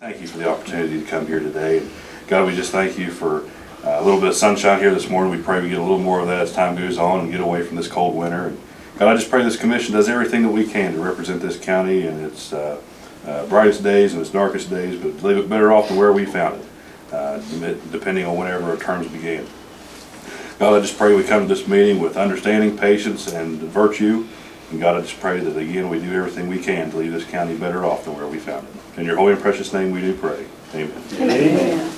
Thank you for the opportunity to come here today. And God, we just thank you for a little bit of sunshine here this morning. We pray we get a little more of that as time goes on and get away from this cold winter. And God, I just pray this commission does everything that we can to represent this county in its brightest days and its darkest days, but leave it better off than where we found it, depending on whenever our terms began. God, I just pray we come to this meeting with understanding, patience, and virtue. And God, I just pray that again we do everything we can to leave this county better off than where we found it. In your holy and precious name we do pray. Amen. Amen.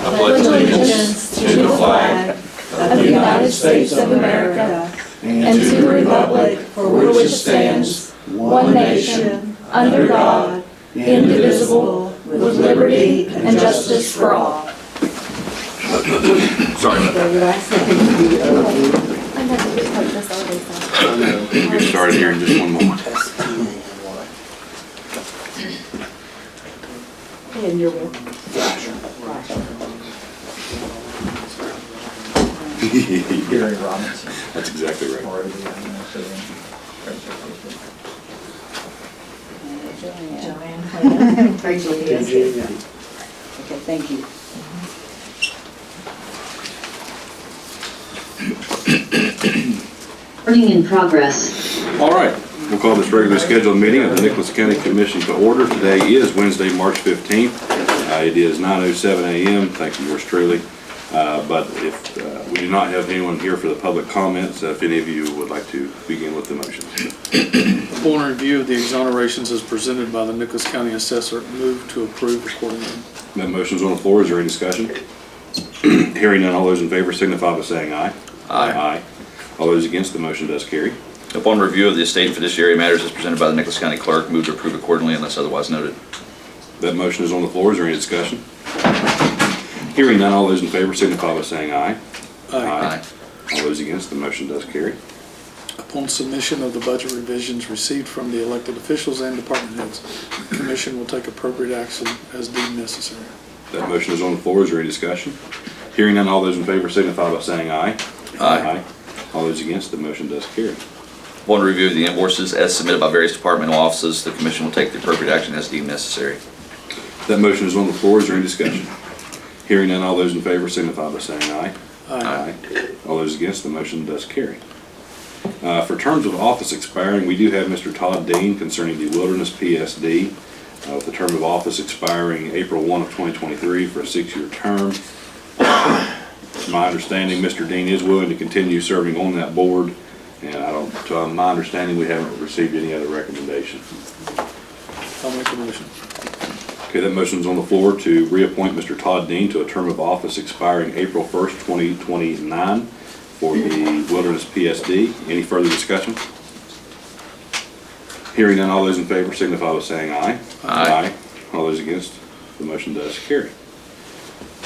I pledge allegiance to the flag of the United States of America and to the republic for which it stands, one nation, under God, indivisible, with liberty and justice for all. Sorry about that. We'll get started here in just one moment. And you're with Gary Robinson. That's exactly right. Joanne. Rachel, yes. Okay, thank you. Recording in progress. All right, we'll call this regularly scheduled meeting of the Nicholas County Commission to order. Today is Wednesday, March 15th. It is 9:07 a.m. Thank you, yours truly. But if we do not have anyone here for the public comments, if any of you would like to begin with the motions. Upon review of the exonerations as presented by the Nicholas County Assessor, move to approve accordingly. That motion's on the floor. Is there any discussion? Hearing none, all those in favor signify by saying aye. Aye. All those against, the motion does carry. Upon review of the estate and fiduciary matters as presented by the Nicholas County Clerk, move to approve accordingly unless otherwise noted. That motion is on the floor. Is there any discussion? Hearing none, all those in favor signify by saying aye. Aye. All those against, the motion does carry. Upon submission of the budget revisions received from the elected officials and department heads, the Commission will take appropriate action as deemed necessary. That motion is on the floor. Is there any discussion? Hearing none, all those in favor signify by saying aye. Aye. All those against, the motion does carry. Upon review of the invoices as submitted by various departmental offices, the Commission will take the appropriate action as deemed necessary. That motion is on the floor. Is there any discussion? Hearing none, all those in favor signify by saying aye. Aye. All those against, the motion does carry. For terms of office expiring, we do have Mr. Todd Dean concerning the Wilderness PSD, with the term of office expiring April 1 of 2023 for a 6-year term. My understanding, Mr. Dean is willing to continue serving on that board, and to my understanding, we haven't received any other recommendation. I'll make the motion. Okay, that motion's on the floor to reappoint Mr. Todd Dean to a term of office expiring April 1st, 2029 for the Wilderness PSD. Any further discussion? Hearing none, all those in favor signify by saying aye. Aye. All those against, the motion does carry.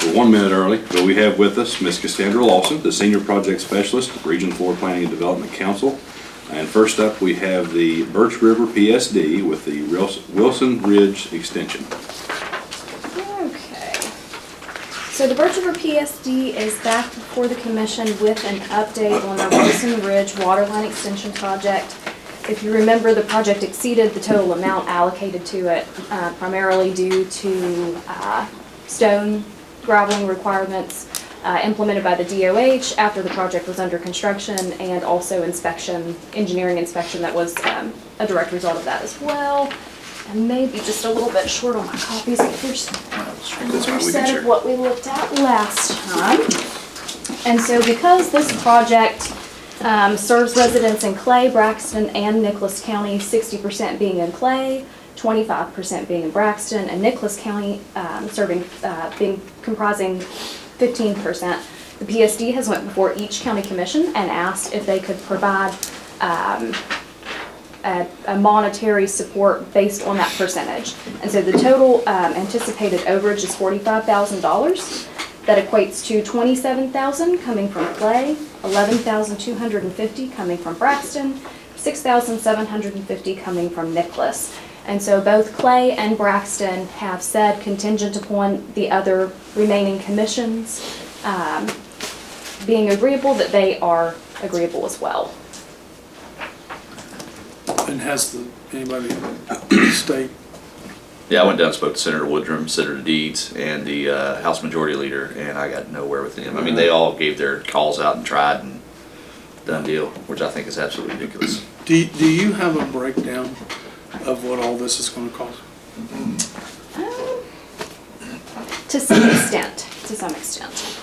We're 1 minute early, but we have with us Ms. Cassandra Lawson, the Senior Project Specialist, Region 4 Planning and Development Council. And first up, we have the Birch River PSD with the Wilson Ridge Extension. Okay. So the Birch River PSD is back before the Commission with an update on the Wilson Ridge Waterline Extension Project. If you remember, the project exceeded the total amount allocated to it, primarily due to stone graveling requirements implemented by the DOH after the project was under construction, and also engineering inspection that was a direct result of that as well. And maybe just a little bit short on my copies, but here's another set of what we looked at last time. And so because this project serves residents in Clay, Braxton, and Nicholas County, 60% being in Clay, 25% being in Braxton, and Nicholas County comprising 15%. The PSD has went before each county commission and asked if they could provide a monetary support based on that percentage. And so the total anticipated overage is $45,000. That equates to $27,000 coming from Clay, $11,250 coming from Braxton, $6,750 coming from Nicholas. And so both Clay and Braxton have said, contingent upon the other remaining commissions being agreeable, that they are agreeable as well. And has anybody in the state Yeah, I went down and spoke to Senator Woodrum, Senator Deeds, and the House Majority Leader, and I got nowhere with them. I mean, they all gave their calls out and tried and done deal, which I think is absolutely ridiculous. Do you have a breakdown of what all this is gonna cost? To some extent, to some extent.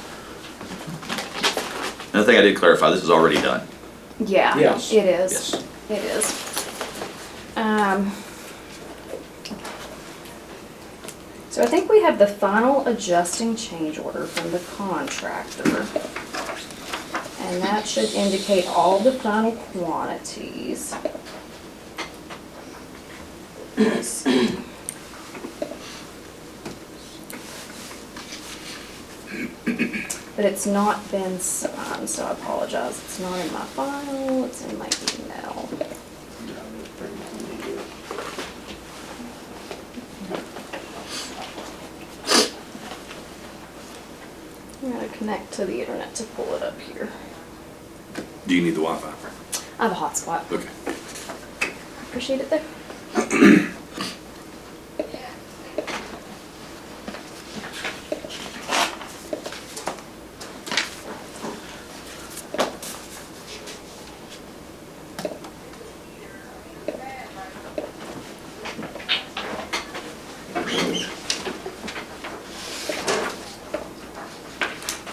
Another thing I did clarify, this is already done. Yeah, Yes. it is. Yes. It is. So I think we have the final adjusting change order from the contractor. And that should indicate all the final quantities. Let's see. But it's not been signed, so I apologize. It's not in my file, it's in my email. I'm gonna connect to the internet to pull it up here. Do you need the Wi-Fi? I have a hotspot. Okay. Appreciate it though.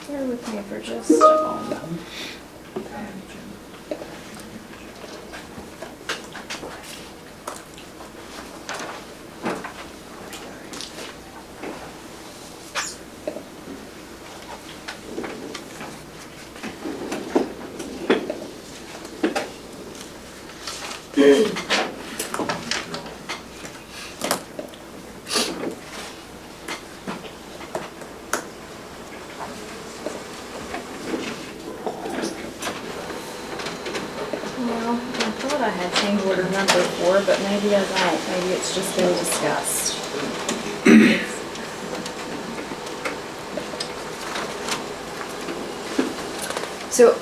Bear with me for just a moment. Well, I thought I had change order number 4, but maybe I don't. Maybe it's just been discussed. So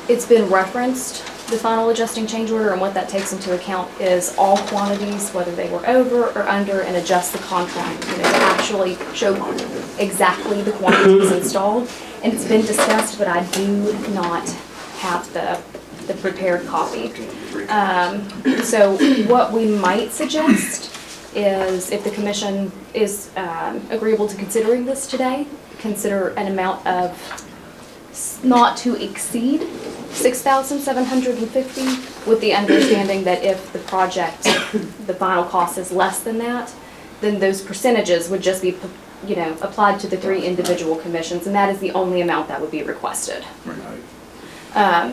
it's been referenced, the final adjusting change order, and what that takes into account is all quantities, whether they were over or under, and adjust the contract, to actually show exactly the quantities installed. And it's been discussed, but I do not have the prepared copy. So what we might suggest is, if the commission is agreeable to considering this today, consider an amount of not to exceed $6,750, with the understanding that if the project, the final cost is less than that, then those percentages would just be, applied to the 3 individual commissions, and that is the only amount that would be requested.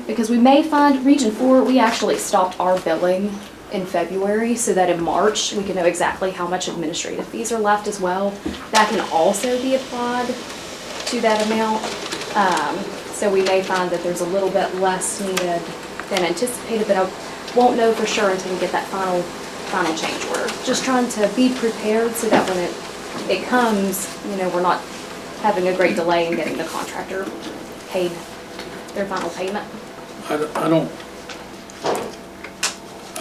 Because we may find Region 4, we actually stopped our billing in February, so that in March, we can know exactly how much administrative fees are left as well. That can also be applied to that amount. So we may find that there's a little bit less needed than anticipated, but I won't know for sure until we get that final change order. Just trying to be prepared so that when it comes, we're not having a great delay in getting the contractor paid their final payment. I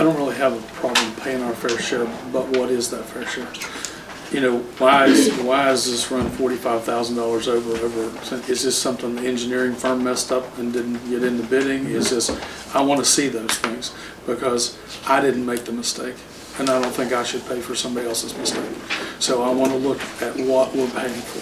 don't really have a problem paying our fair share, but what is that fair share? Why is this run $45,000 over? Is this something the engineering firm messed up and didn't get into bidding? I want to see those things, because I didn't make the mistake, and I don't think I should pay for somebody else's mistake. So I want to look at what we're paying for.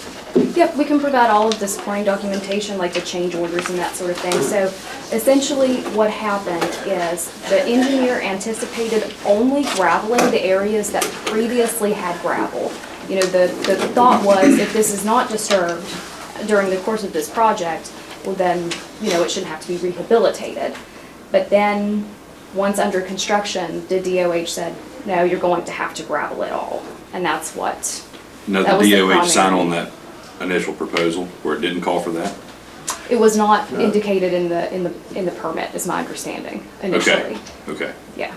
Yep, we can provide all of the supporting documentation, like the change orders and that sort of thing. So essentially what happened is the engineer anticipated only graveling the areas that previously had gravel. The thought was, if this is not disturbed during the course of this project, well then, it shouldn't have to be rehabilitated. But then, once under construction, the DOH said, no, you're going to have to gravel it all. And that's what, No, that the was the DOH sign primary. on that initial proposal where it didn't call for that? it was not indicated in the permit, is my understanding initially. Okay, Yeah.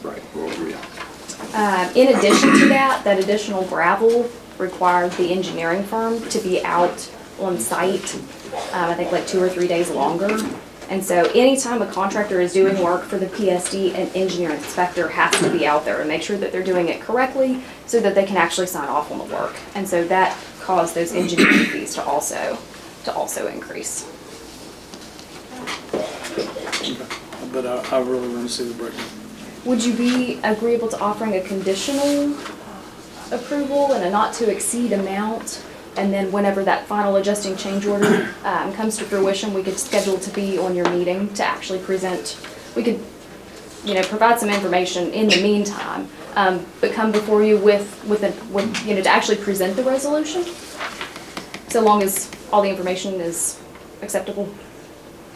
right, we'll agree on. In addition to that, that additional gravel required the engineering firm to be out on site, I think like 2 or 3 days longer. And so anytime a contractor is doing work for the PSD, an engineer inspector has to be out there and make sure that they're doing it correctly so that they can actually sign off on the work. And so that caused those engineering fees to also increase. But I really want to see the breakdown. Would you be agreeable to offering a conditional approval and a not-to-exceed amount? And then whenever that final adjusting change order comes to fruition, we could schedule to be on your meeting to actually present. We could, provide some information in the meantime, but come before you with to actually present the resolution, so long as all the information is acceptable.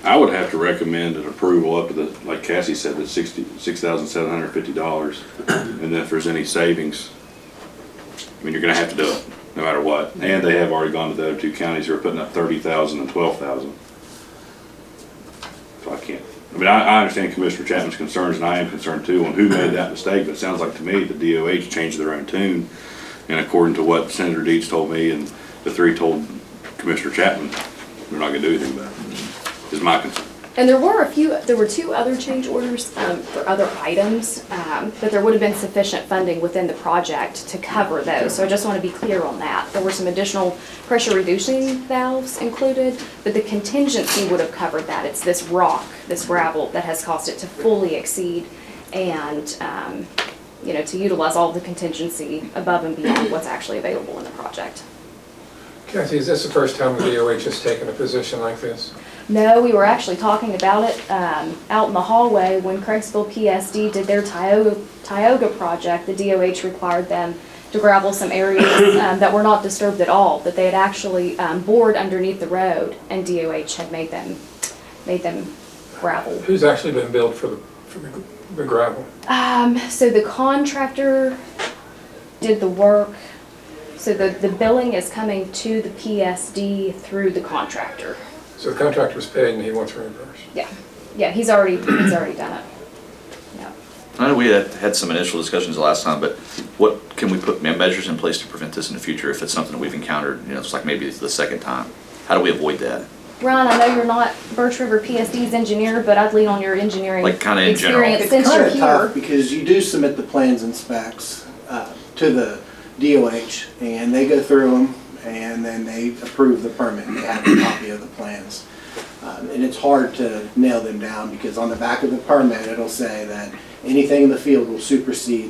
I would have to recommend an approval up to the, like Cassie said, the $6,750. And then if there's any savings, I mean, you're gonna have to do it, no matter what. And they have already gone to the other two counties who are putting up $30,000 and $12,000. So I can't, I understand Commissioner Chapman's concerns, and I am concerned too on who made that mistake, but it sounds like to me the DOH changed their own tune. And according to what Senator Deeds told me and the three told Commissioner Chapman, they're not gonna do anything about it, is my concern. And there were two other change orders for other items, but there would have been sufficient funding within the project to cover those. So I just want to be clear on that. There were some additional pressure reducing valves included, but the contingency would have covered that. It's this rock, this gravel that has caused it to fully exceed and, to utilize all the contingency above and beyond what's actually available in the project. Kathy, is this the first time the DOH has taken a position like this? No, we were actually talking about it out in the hallway when Craigsville PSD did their Tioga project. The DOH required them to gravel some areas that were not disturbed at all, that they had actually bored underneath the road, and DOH had made them gravel. Who's actually been billed for the gravel? So the contractor did the work. So the billing is coming to the PSD through the contractor. So the contractor's paid and he wants reimbursed? Yeah, he's already done it. Yeah. I know we had some initial discussions the last time, but what can we put measures in place to prevent this in the future if it's something that we've encountered, it's like maybe it's the second time? How do we avoid that? Ron, I know you're not Birch River PSD's engineer, but I'd lean on your engineering Like, kinda in general. experience It's since kind you're of tough here. because you do submit the plans and specs to the DOH, and they go through them, and then they approve the permit, and they have a copy of the plans. And it's hard to nail them down because on the back of the permit, it'll say that anything in the field will supersede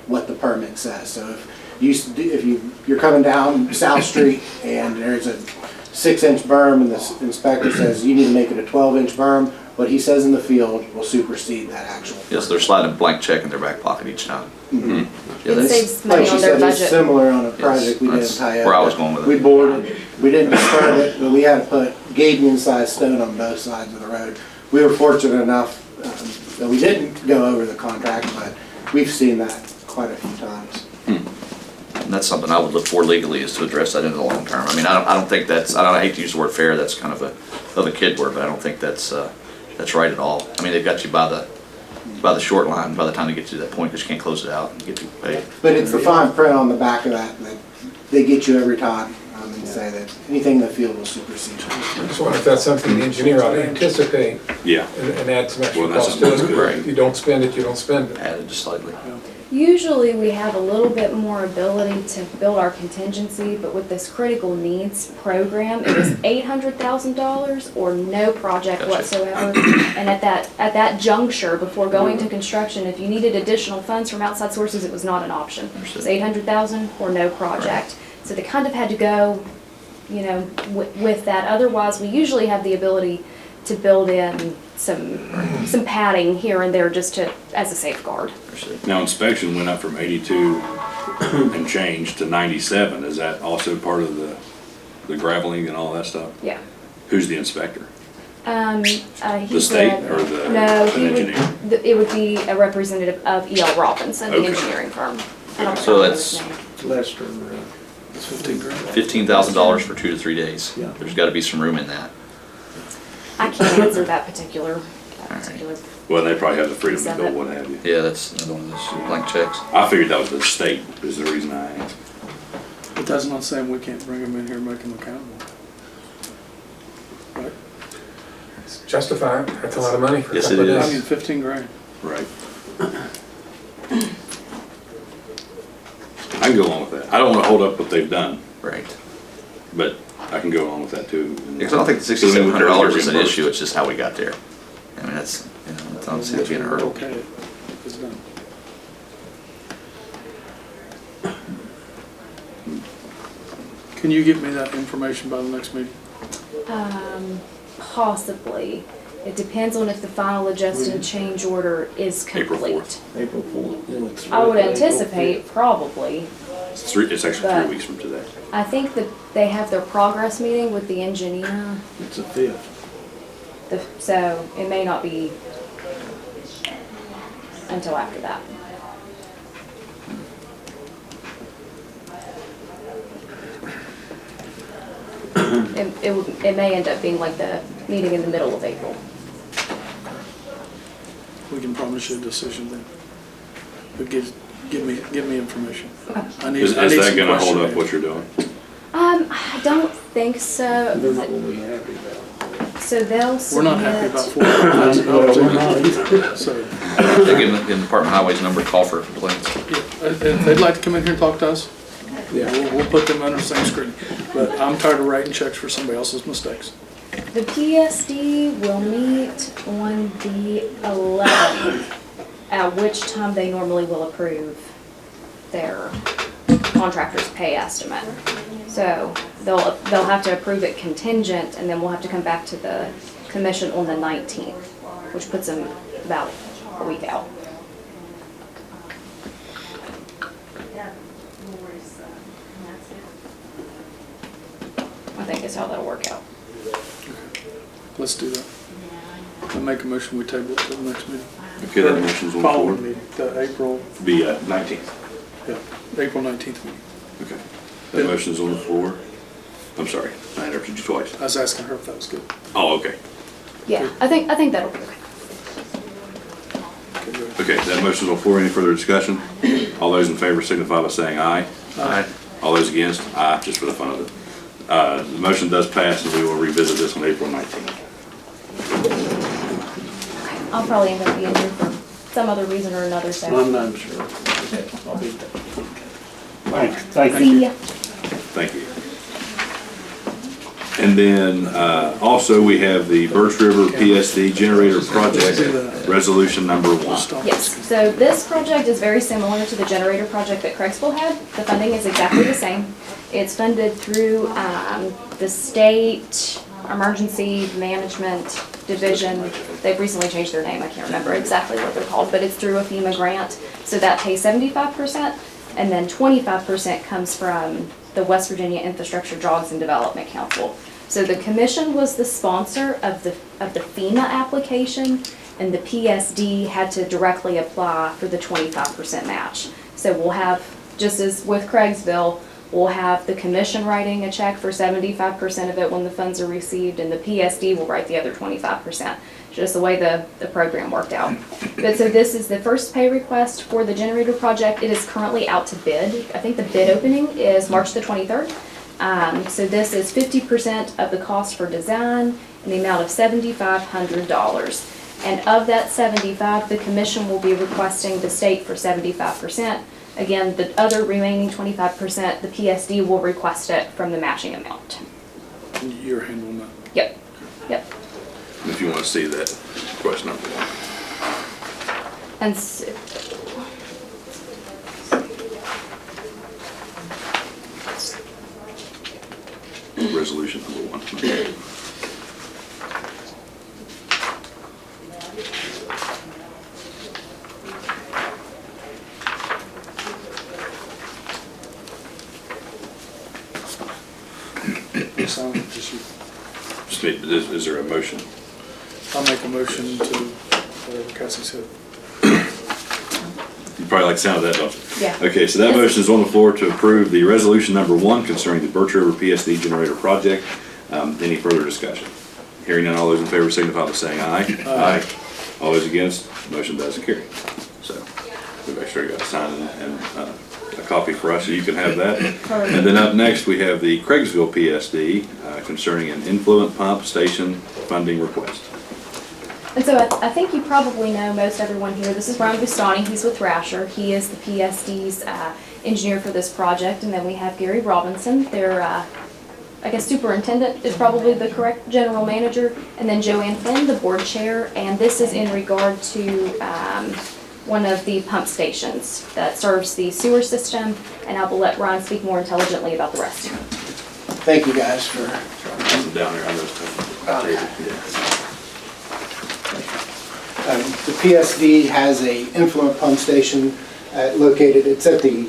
what the permit says. So if you're coming down South Street and there's a 6-inch berm and the inspector says you need to make it a 12-inch berm, what he says in the field will supersede that actual. Yes, they're sliding a blank check in their back pocket each time. Mhm. Yeah, It that's, saves money Like on she their said, it's budget. similar on a project we did in that's Tioga. where I was going with it. We bored it, we didn't disturb it, but we had to put Gagnon-sized stone on both sides of the road. We were fortunate enough that we didn't go over the contract, but we've seen that quite a few times. and that's something I would look for legally, is to address that in the long term. I mean, I don't think that's, I hate to use the word fair, that's kind of a kid word, but I don't think that's right at all. I mean, they've got you by the short line by the time they get to that point, because you can't close it out and get people paid. But it's the fine print on the back of that they get you every time and say that anything in the field will supersede. I just wonder if that's something the engineer ought to anticipate Yeah. and add some extra Well, that's cost to something it. that's great. If you don't spend it, you don't spend it. Added just slightly. Usually we have a little bit more ability to build our contingency, but with this critical needs program, it was $800,000 or no project Gotcha. whatsoever. And at that juncture, before going to construction, if you needed additional funds from outside sources, it was not an option. It was $800,000 or no project. So they kind of had to go, with that. Otherwise, we usually have the ability to build in some padding here and there just as a safeguard. Now inspection went up from 82 and change to 97. Is that also part of the graveling and all that stuff? Yeah. Who's the inspector? The state or the No, an engineer? It would be a representative of E.L. Robinson, the Okay. engineering firm. I don't So remember that's- his name. Lester, It's 15 grand. $15,000 for 2 to 3 days. Yeah. There's got to be some room in that. I can't answer that particular. Well, they probably have the freedom to Is that build it? what have you. Yeah, that's another one of those blank checks. I figured that was the state is the reason I asked. But that's not saying we can't bring them in here and make them accountable. Right? It's justified. That's a lot of money for a Yes, couple of it days. is. I mean, 15 grand. Right. can go along with that. I don't wanna hold up what they've done, Right. but I can go along with that too. Because I don't think the $6,700 is an issue, it's just how we got there. I mean, that's, you know, it's obviously being a hurdle. Okay, it's done. Can you get me that information by the next meeting? Possibly. It depends on if the final adjusted change order is April complete. 4th. April 4th. I would anticipate probably. It's actually But- 3 weeks from today. I think that they have their progress meeting with the engineer, It's the 5th. so it may not be until after that. It may end up being like the meeting in the middle of April. We can promise you a decision then. But give me information. I need Is some that gonna hold up questionnaires. what you're doing? I don't think so. They're not gonna be happy about So they'll We're submit. not happy about $4,000. We're not either. So, They give the Department of Highways number to call for complaints. yeah, if they'd like to come in here and talk to us, it. Yeah. we'll put them under the same scrutiny. But I'm tired of writing checks for somebody else's mistakes. The PSD will meet on the 11th, at which time they normally will approve their contractor's pay estimate. So they'll have to approve it contingent, and then we'll have to come back to the commission on the 19th, which puts them about a week out. I think is how that'll work out. Let's do that. I make a motion, we table it till the next meeting. Okay, that motion's on the Following floor. meeting, the April, Be 19th. yeah, April 19th meeting. Okay. That motion's on the floor. I'm sorry, I interrupted you twice. I was asking her if that was good. Oh, okay. Yeah, I think that'll be okay. Okay, good. Okay, that motion's on the floor. Any further discussion? All those in favor signify by saying aye. Aye. All those against? Aye, just for the fun of it. The motion does pass, and we will revisit this on April 19th. I'll probably end up being here for some other reason or another, so. I'm not sure. I'll be there. Thank you. See ya. Thank you. And then, also, we have the Birch River PSD Generator Project, Resolution number 1. Stop. Yes, so this project is very similar to the generator project that Craigsville had. The funding is exactly the same. It's funded through the state emergency management division. They've recently changed their name, I can't remember exactly what they're called, but it's through a FEMA grant. So that pays 75%, and then 25% comes from the West Virginia Infrastructure Jobs and Development Council. So the commission was the sponsor of the FEMA application, and the PSD had to directly apply for the 25% match. So we'll have, just as with Craigsville, we'll have the commission writing a check for 75% of it when the funds are received, and the PSD will write the other 25%. Just the way the program worked out. But so this is the first pay request for the generator project. It is currently out to bid. I think the bid opening is March the 23rd. So this is 50% of the cost for design in the amount of $7,500. And of that 75, the commission will be requesting the state for 75%. Again, the other remaining 25%, the PSD will request it from the matching amount. You're handling that. Yep, yep. If you want to see that, question number 1. And so, Resolution number 1. Sound just you. Just need- Is there a motion? I'll make a motion to, whatever Cassie said. You probably like the sound of that, don't you? yeah. Okay, so that motion is on the floor to approve the resolution number 1 concerning the Birch River PSD generator project. Any further discussion? Hearing none, all those in favor signify by saying aye. Aye. All those against, motion does carry. So, we've actually got a sign and a copy for us, so you can have that. And then up next, we have the Craigsville PSD concerning an influent pump station funding request. And so I think you probably know most everyone here. This is Ron Bustani. He's with Thrasher. He is the PSD's engineer for this project. And then we have Gary Robinson, their, I guess superintendent is probably the correct general manager. And then Joanne Flynn, the board chair. And this is in regard to one of the pump stations that serves the sewer system. And I will let Ron speak more intelligently about the rest. Thank you guys for, I'm down there, I know stuff. the PSD has a influent pump station located, it's at the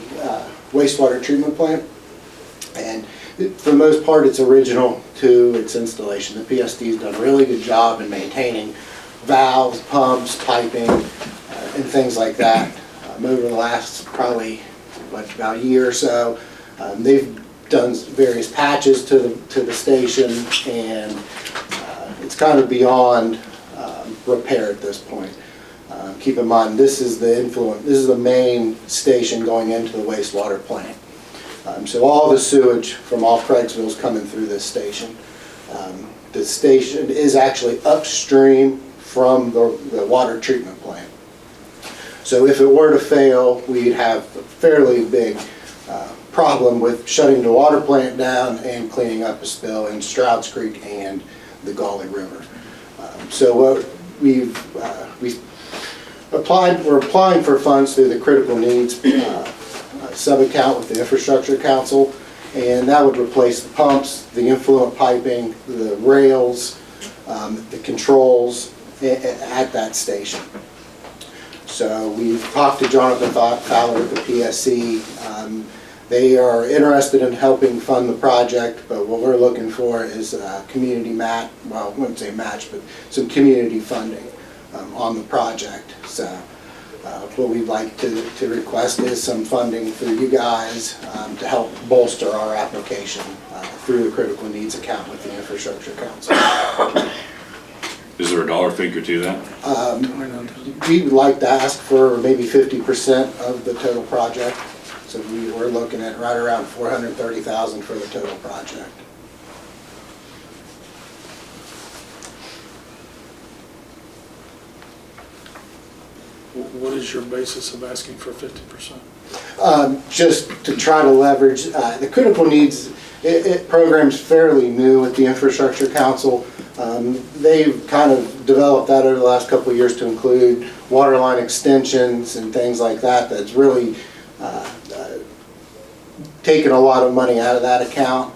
wastewater treatment plant. And for the most part, it's original to its installation. The PSD's done a really good job in maintaining valves, pumps, piping, and things like that. Over the last probably, about a year or so, they've done various patches to the station, and it's kind of beyond repair at this point. Keep in mind, this is the main station going into the wastewater plant. So all the sewage from all Craigsville is coming through this station. The station is actually upstream from the water treatment plant. So if it were to fail, we'd have a fairly big problem with shutting the water plant down and cleaning up a spill in Strouds Creek and the Gauley River. So we're applying for funds through the critical needs sub-account with the Infrastructure Council, and that would replace the pumps, the influent piping, the rails, the controls at that station. So we've talked to Jonathan Fowler at the PSC. They are interested in helping fund the project, but what we're looking for is community match, well, I wouldn't say match, but some community funding on the project. So what we'd like to request is some funding for you guys to help bolster our application through the critical needs account with the Infrastructure Council. Is there a dollar figure to that? We would like to ask for maybe 50% of the total project. So we're looking at right around $430,000 for the total project. What is your basis of asking for 50%? Just to try to leverage the critical needs program's fairly new with the Infrastructure Council. They've kind of developed that over the last couple of years to include water line extensions and things like that. That's really taken a lot of money out of that account.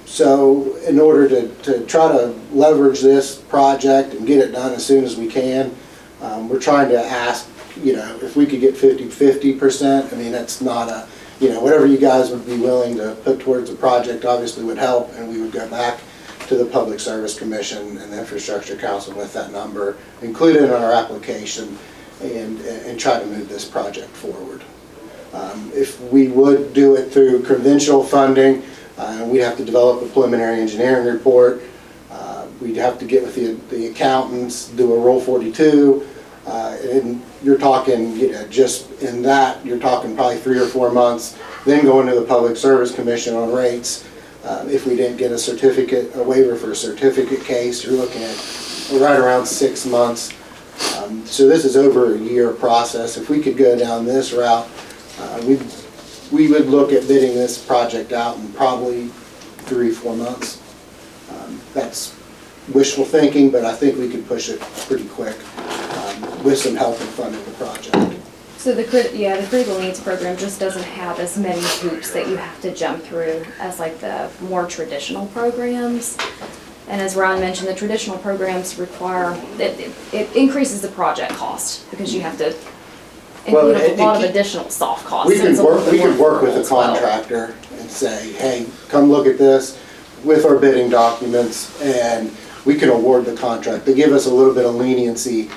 So in order to try to leverage this project and get it done as soon as we can, we're trying to ask, if we could get 50%. I mean, that's not a, whatever you guys would be willing to put towards the project obviously would help, and we would go back to the Public Service Commission and the Infrastructure Council with that number, include it in our application, and try to move this project forward. If we would do it through conventional funding, we'd have to develop a preliminary engineering report. We'd have to get with the accountants, do a Roll 42, and you're talking, just in that, you're talking probably 3 or 4 months, then going to the Public Service Commission on rates. If we didn't get a waiver for a certificate case, you're looking at right around 6 months. So this is over a year process. If we could go down this route, we would look at bidding this project out in probably 3-4 months. That's wishful thinking, but I think we could push it pretty quick with some help in funding the project. So the critical needs program just doesn't have as many hoops that you have to jump through as like the more traditional programs. And as Ron mentioned, the traditional programs require, it increases the project cost because you have to include a lot of additional soft costs. We could work with a contractor and say, hey, come look at this with our bidding documents, and we can award the contract. They give us a little bit of leniency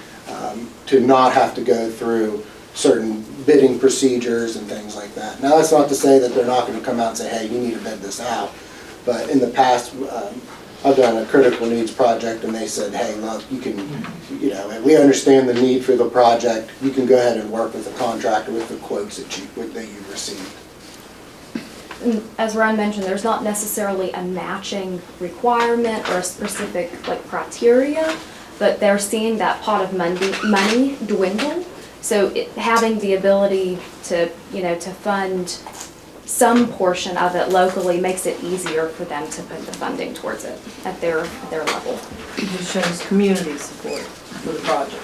to not have to go through certain bidding procedures and things like that. Now, that's not to say that they're not going to come out and say, hey, you need to bid this out. But in the past, I've done a critical needs project, and they said, hey, look, you can, we understand the need for the project. You can go ahead and work with the contractor with the quotes that you received. As Ron mentioned, there's not necessarily a matching requirement or a specific criteria, but they're seeing that pot of money dwindle. So having the ability to you know, to fund some portion of it locally makes it easier for them to put the funding towards it at their level. It just shows community support for the project.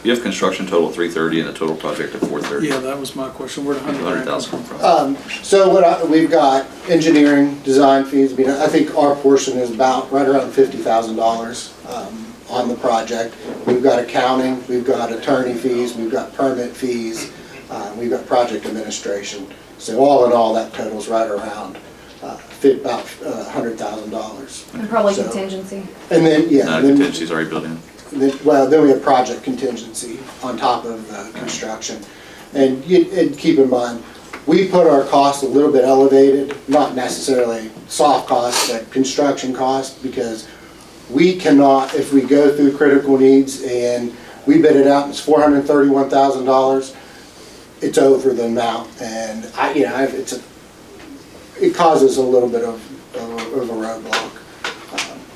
You have construction total of 330 and a total project of 430. Yeah, that was my question. Where'd 100,000 come from? So we've got engineering, design fees. I mean, I think our portion is about right around $50,000 on the project. We've got accounting, we've got attorney fees, we've got permit fees, we've got project administration. So all in all, that totals right around about $100,000. And probably So- contingency. And then, yeah. No, and then- contingency's already built in. then we have project contingency on top of the construction. And keep in mind, we put our costs a little bit elevated, not necessarily soft costs, but construction costs, because we cannot, if we go through critical needs and we bid it out and it's $431,000, it's over the amount. And it causes a little bit of a roadblock.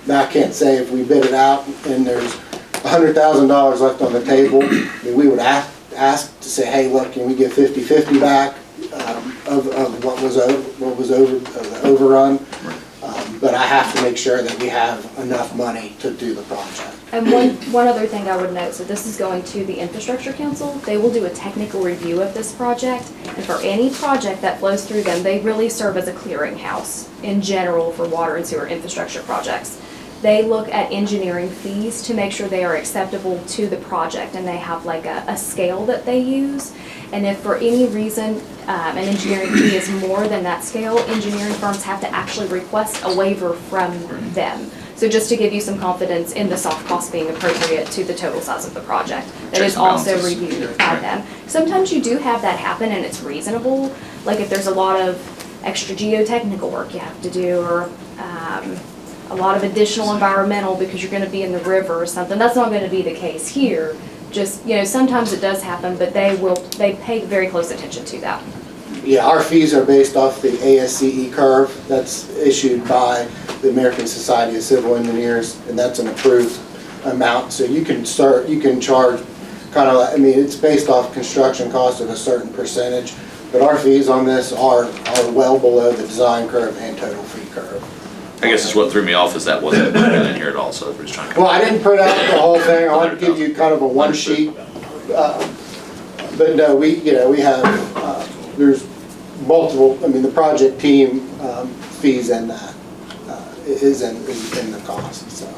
Now, I can't say if we bid it out and there's $100,000 left on the table, we would ask to say, hey, look, can we get 50-50 back of what was over the overrun? But I have to make sure that we have enough money to do the project. And one other thing I would note, so this is going to the Infrastructure Council. They will do a technical review of this project, and for any project that flows through them, they really serve as a clearinghouse in general for water and sewer infrastructure projects. They look at engineering fees to make sure they are acceptable to the project, and they have like a scale that they use. And if for any reason an engineering fee is more than that scale, engineering firms have to actually request a waiver from them. So just to give you some confidence in the soft cost being appropriate to the total size of the project, that is also reviewed by them. Sometimes you do have that happen and it's reasonable, like if there's a lot of extra geotechnical work you have to do, or a lot of additional environmental because you're gonna be in the river or something. That's not gonna be the case here. Just, you know, sometimes it does happen, but they pay very close attention to that. Yeah, our fees are based off the ASCE curve that's issued by the American Society of Civil Engineers, and that's an approved amount. So you can charge kind of, I mean, it's based off construction cost at a certain percentage, but our fees on this are well below the design curve and total fee curve. I guess it's what threw me off is that wasn't in here at all, so we're just trying to. Well, I didn't print out the whole thing. I wanted to give you kind of a one sheet. But no, we have, there's multiple, I mean, the project team fees in that is in the cost, so.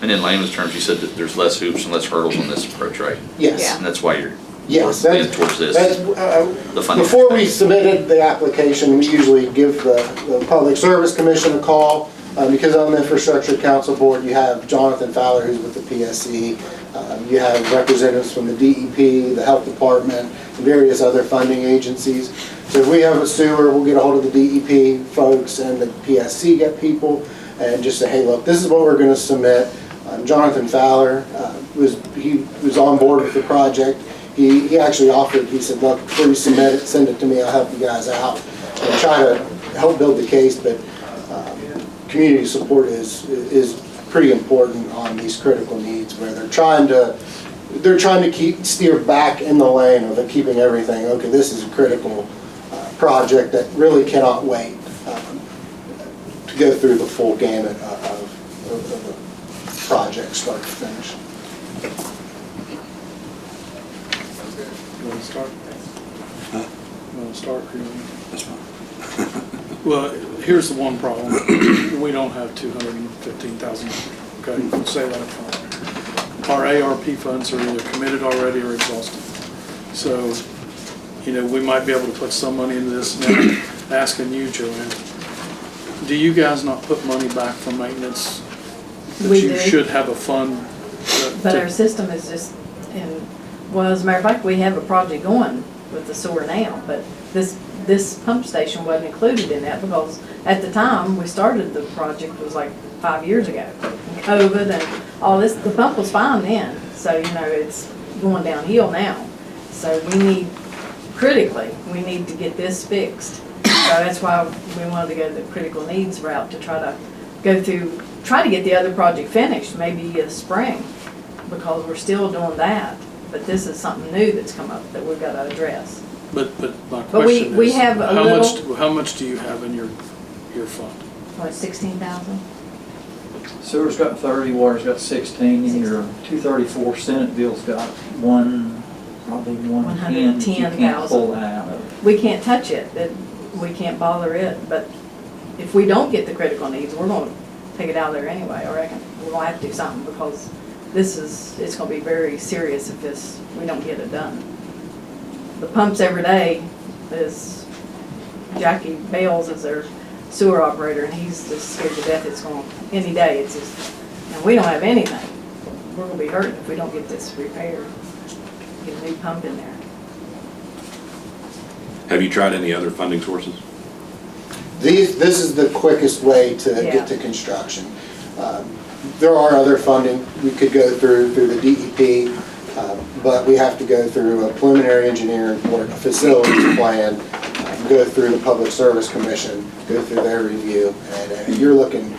And in layman's terms, you said that there's less hoops and less hurdles on this approach, right? Yes. Yeah. And that's why you're Yes, leaning towards this. The funding. Before we submitted the application, we usually give the Public Service Commission a call. Because on the Infrastructure Council Board, you have Jonathan Fowler, who's with the PSC. You have representatives from the DEP, the Health Department, and various other funding agencies. So if we have a sewer, we'll get a hold of the DEP folks and the PSC get people and just say, hey, look, this is what we're going to submit. Jonathan Fowler was on board with the project. He actually offered, he said, look, before you submit it, send it to me, I'll help you guys out and try to help build the case. But community support is pretty important on these critical needs where they're trying to steer back in the lane of keeping everything, okay, this is a critical project that really cannot wait to go through the full gamut of the project start to finish. You want to start? Huh? You want to start? Or you want me to? That's fine. Well, here's the one problem. We don't have $215,000. Okay, we'll say that up front. Our ARP funds are either committed already or exhausted. So, you know, we might be able to put some money into this. Now, asking you, Joanne, do you guys not put money back for maintenance? That We you do. should have a fund. But our system is just, well, as a matter of fact, we have a project going with the sewer now, but this pump station wasn't included in that because at the time we started the project was like 5 years ago. COVID and all this, the pump was fine then, so you know, it's going downhill now. So we need to get this fixed. So that's why we wanted to go the critical needs route to try to get the other project finished, maybe this spring, because we're still doing that. But this is something new that's come up that we've got to address. But my But we- question we is, have a how much do you have in your fund? What, 16,000? Sewer's got 30, water's got 16, and your 234 Senate bill's got probably 110. You can't 110,000. pull that out of it. We can't touch it, we can't bother it, but if we don't get the critical needs, we're gonna take it out of there anyway, I reckon. We're gonna have to do something, because it's gonna be very serious if we don't get it done. The pumps every day is, Jackie Bales is their sewer operator, and he's just scared to death it's gonna, any day, it's just, and we don't have anything. We're gonna be hurting if we don't get this repaired, get a new pump in there. Have you tried any other funding sources? This is the quickest way to Yeah. get to construction. There are other funding we could go through the DEP, but we have to go through a preliminary engineering report, a facilities plan, go through the Public Service Commission, go through their review, and you're looking,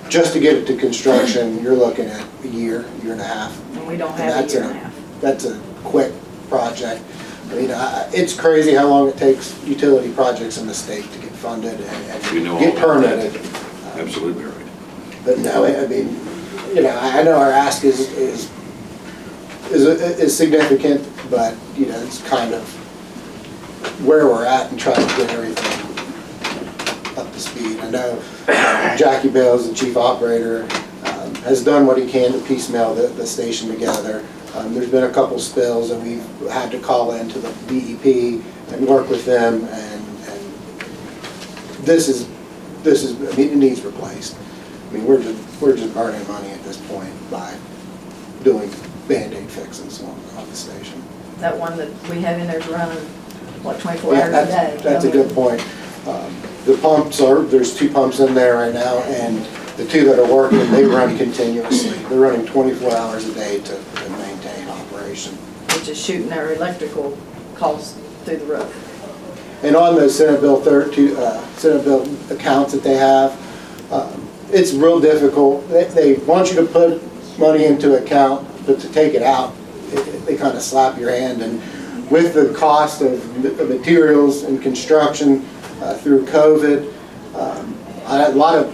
just to get it to construction, you're looking at a year and a half. And we don't And have a that's year and a half. That's a quick project. I mean, it's crazy how long it takes utility projects in the state to get funded We and know get all about that. permitted. Absolutely right. But no, I mean, you know, I know our ask is significant, but, you know, it's kind of where we're at and trying to get everything up to speed. I know Jackie Bales, the chief operator, has done what he can to piecemeal the station together. There's been a couple spills and we've had to call into the DEP and work with them, and this is, I mean, it needs replaced. I mean, we're just burning money at this point by doing Band-Aid fixes on the station. That one that we have in there is running, what, 24 Yeah, hours a day? that's a good point. The pumps there's 2 pumps in there right now, and the 2 that are working, they run continuously. They're running 24 hours a day to maintain operation. Which is shooting their electrical costs through the roof. And on the Senate Bill Senate Bill accounts that they have, it's real difficult. They want you to put money into account, but to take it out, they kind of slap your hand. And with the cost of materials and construction through COVID,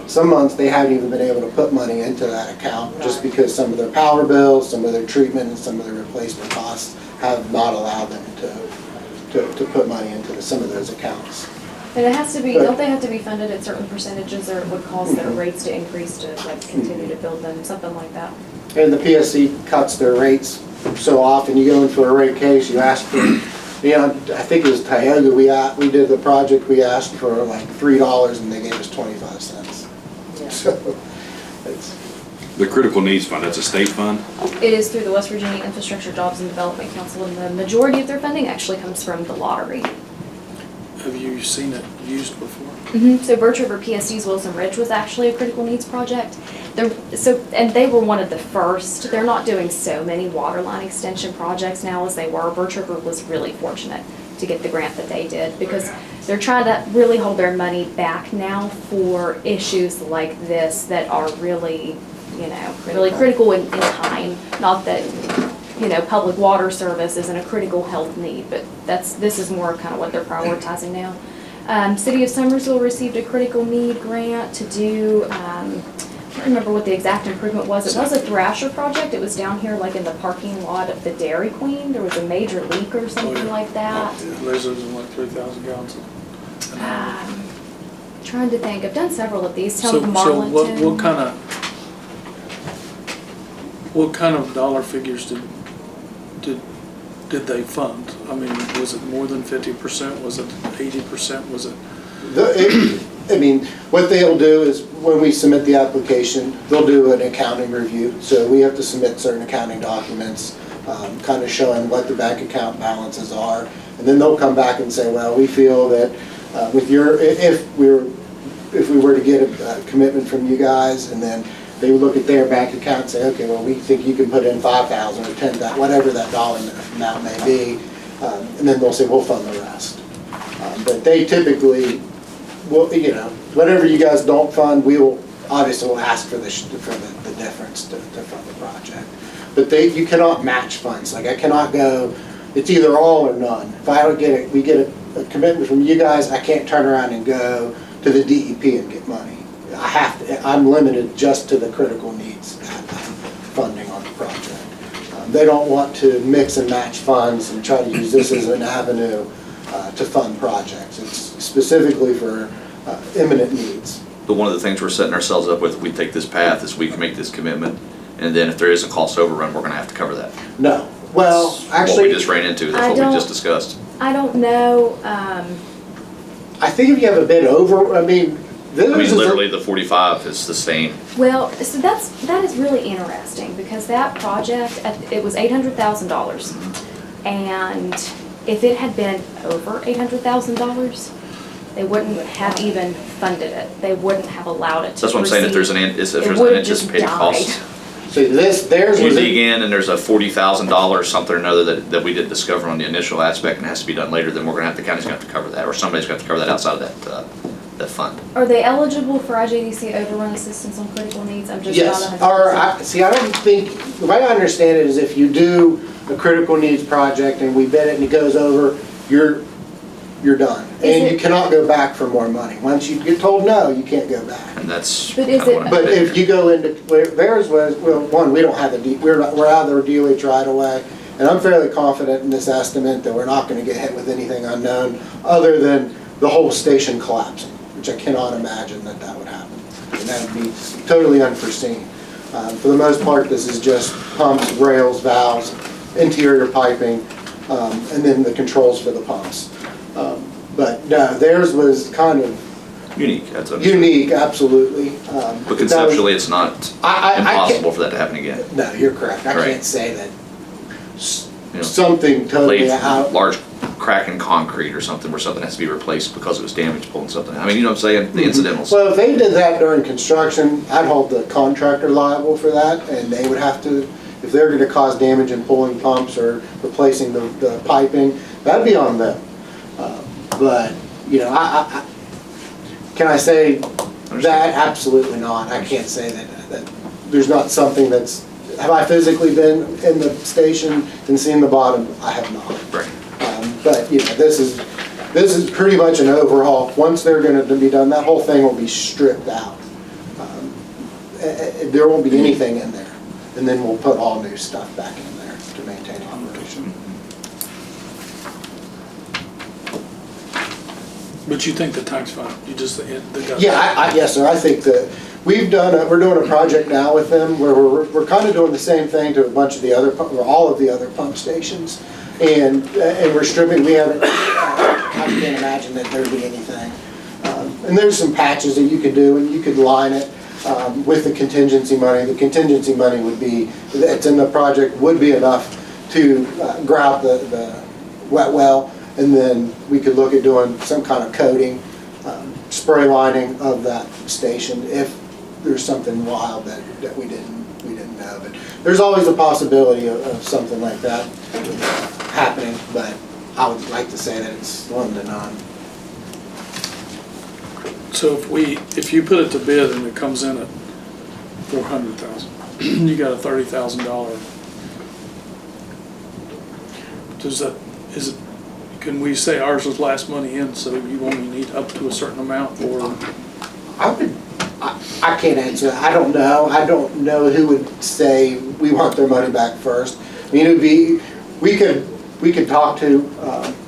some months they haven't even been able to put money into that account just because some of their power bills, some of their treatment, and some of their replacement costs have not allowed them to put money into some of those accounts. And it has to be, don't they have to be funded at certain percentages, or it would cause their rates to increase to like continue to build them, something like that? And the PSC cuts their rates so often. You go into a rate case, you ask for, you know, I think it was Tioga, we did the project, we asked for like $3 and they gave us 25 cents. Yeah. So, it's, The Critical Needs Fund, that's a state fund? It is through the West Virginia Infrastructure Jobs and Development Council, and the majority of their funding actually comes from the lottery. Have you seen it used before? So Birch River PSD's Wilson Ridge was actually a critical needs project. And they were one of the first. They're not doing so many water line extension projects now as they were. Birch River was really fortunate to get the grant that they did, because they're trying to really hold their money back now for issues like this that are really, you know, really critical in time. Not that, you know, public water service isn't a critical health need, but this is more kind of what they're prioritizing now. City of Summersville received a critical need grant to do, I can't remember what the exact improvement was. It was a Thrasher project. It was down here like in the parking lot of the Dairy Queen. There was a major leak or something like that. There's like 3,000 gallons. Trying to think, I've done several of these. Town So of Marlinton. what kind of dollar figures did they fund? I mean, was it more than 50%? Was it 80%? Was it? I mean, what they'll do is when we submit the application, they'll do an accounting review. So we have to submit certain accounting documents, kind of showing what the bank account balances are. And then they'll come back and say, well, we feel that with your, if we were to get a commitment from you guys, and then they would look at their bank account and say, okay, well, we think you can put in 5,000 or 10,000, whatever that dollar amount may be, and then they'll say, we'll fund the rest. But they typically, well, you know, whatever you guys don't fund, we will obviously will ask for the difference to fund the project. But you cannot match funds. Like I cannot go, it's either all or none. If I don't get it, we get a commitment from you guys, I can't turn around and go to the DEP and get money. I have to, I'm limited just to the critical needs funding on the project. They don't want to mix and match funds and try to use this as an avenue to fund projects. It's specifically for imminent needs. But one of the things we're setting ourselves up with, if we take this path, is we can make this commitment, and then if there is a cost overrun, we're gonna have to cover that. No, well, What we actually, just ran into, that's I what we don't- just discussed. I don't know, I think if you have a bid over, I mean, this I mean, is. literally, the 45 is the same. well, so that is really interesting, because that project, it was $800,000. And if it had been over $800,000, they wouldn't have even funded it. They wouldn't have allowed it to That's what I'm saying, if there's an, proceed. if It there's an would've just anticipated cost. See, theirs You was. dig in and there's a $40,000 something or another that we didn't discover on the initial aspect and has to be done later, then we're gonna have, the county's gonna have to cover that, or somebody's gonna have to cover that outside of that fund. Are they eligible for IJDC overrun assistance on critical needs? I'm just not Yes, 100%. or, I don't think, the way I understand it is if you do a critical needs project and we bid it and it goes over, you're done. And you cannot go back for more money. Once you get told no, you can't go back. And that's But kind is of it- what I'm But getting if at. you go into, where theirs was, well, one, we don't have we're out of their DOH right away. And I'm fairly confident in this estimate that we're not gonna get hit with anything unknown other than the whole station collapsing, which I cannot imagine that would happen. And that would be totally unforeseen. For the most part, this is just pumps, rails, valves, interior piping, and then the controls for the pumps. But no, theirs was kind of Unique, that's what. unique, absolutely. But conceptually, it's not I can't- impossible for that to happen again. No, you're correct. I Right. can't say that You know, something totally Laid out. large crack in concrete or something where something has to be replaced because it was damaged pulling something. I mean, you know what I'm saying? The incidentals. Well, if they did that during construction, I'd hold the contractor liable for that, and they would have to, if they're gonna cause damage in pulling pumps or replacing the piping, that'd be on them. But, you know, can I say that? Absolutely not. I can't say that there's not something that's, have I physically been in the station and seen the bottom? I have not. Right. But, you know, this is pretty much an overhaul. Once they're gonna be done, that whole thing will be stripped out. There won't be anything in there. And then we'll put all new stuff back in there to maintain operation. But you think the tank's fine? You just, the guy. Yeah, yes, sir. I think that we're doing a project now with them where we're kind of doing the same thing to a bunch of the other, or all of the other pump stations. And we're stripping, we haven't, I can't imagine that there'd be anything. And there's some patches that you could do, and you could line it with the contingency money. The contingency money would be, that's in the project, would be enough to grout the wet well, and then we could look at doing some kind of coating, spray lining of that station if there's something wild that we didn't know. But there's always a possibility of something like that happening, but I would like to say that it's slim to none. So if you put it to bid and it comes in at 400,000, you got a $30,000. Can we say ours was last money in, so you only need up to a certain amount, or? I can't answer that. I don't know. I don't know who would say we want their money back first. I mean, it'd be, we could talk to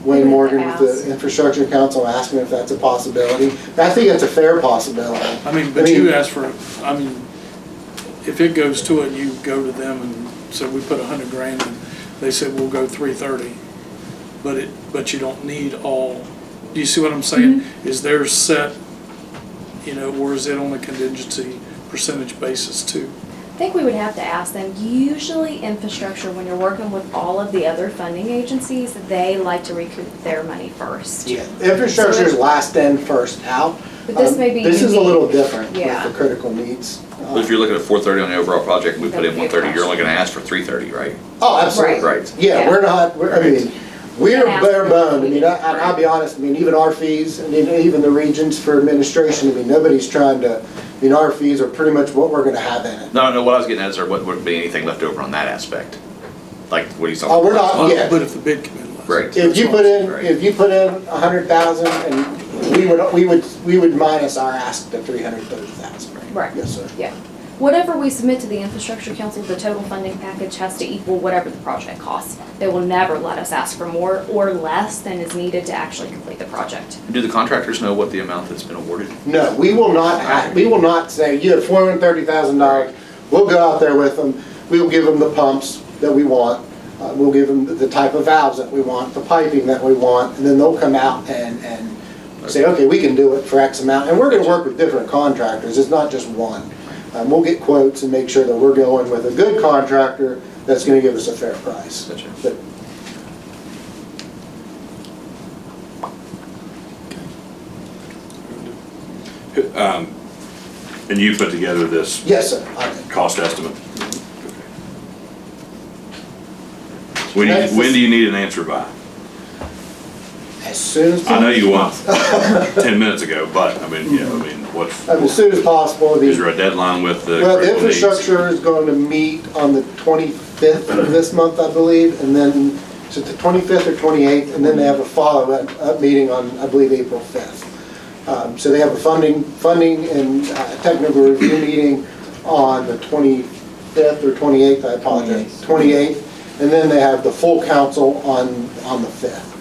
Wayne Morgan with the Infrastructure Council, ask him if that's a possibility. I think it's a fair possibility. I mean, but you asked for, if it goes to it, you go to them and say, we put 100 grand in, they said, we'll go 330. But you don't need all, do you see what I'm saying? Is theirs set, or is it on a contingency percentage basis too? I think we would have to ask them. Usually infrastructure, when you're working with all of the other funding agencies, they like to recoup their money first. Yeah, infrastructure is last in, first out. But this may be This is a unique. little different with Yeah. the critical needs. But if you're looking at 430 on the overall project, we put in That'd be a 130, you're only question. gonna ask for 330, right? Oh, absolutely. Right. Yeah, Yeah. we're not, we're can ask bare them. boned. I'll be honest, even our fees, and even the regions for administration, nobody's trying to, our fees are pretty much what we're gonna have in it. No, what I was getting at is there wouldn't be anything left over on that aspect. like what he's talking Oh, about. we're not, yeah. But if the bid came in less. Right. If you put in, Right. if you put in 100,000 and we would minus our ask to 330,000. Right. Yes, sir. Yeah. Whatever we submit to the infrastructure council, the total funding package has to equal whatever the project costs. They will never let us ask for more or less than is needed to actually complete the project. Do the contractors know what the amount that's been awarded? No, we will not say, you have $430,000, we'll go out there with them, we'll give them the pumps that we want, we'll give them the type of valves that we want, the piping that we want, and then they'll come out and say, okay, we can do it for X amount, and we're gonna work with different contractors, it's not just one. We'll get quotes and make sure that we're going with a good contractor that's gonna give us a fair price. Gotcha. But And you put together this yes, sir, I did. cost estimate? When do you need an answer by? As soon as possible. I know you want 10 minutes ago, but I mean, yeah, I mean, what's, As soon as possible. is there a deadline with the Well, the critical needs? infrastructure is going to meet on the 25th of this month, I believe, and then, so the 25th or 28th, and then they have a follow-up meeting on, I believe, April 5th. So they have a funding and technical review meeting on the 25th or 28th, I apologize, 28th, and then they have the full council on the 5th.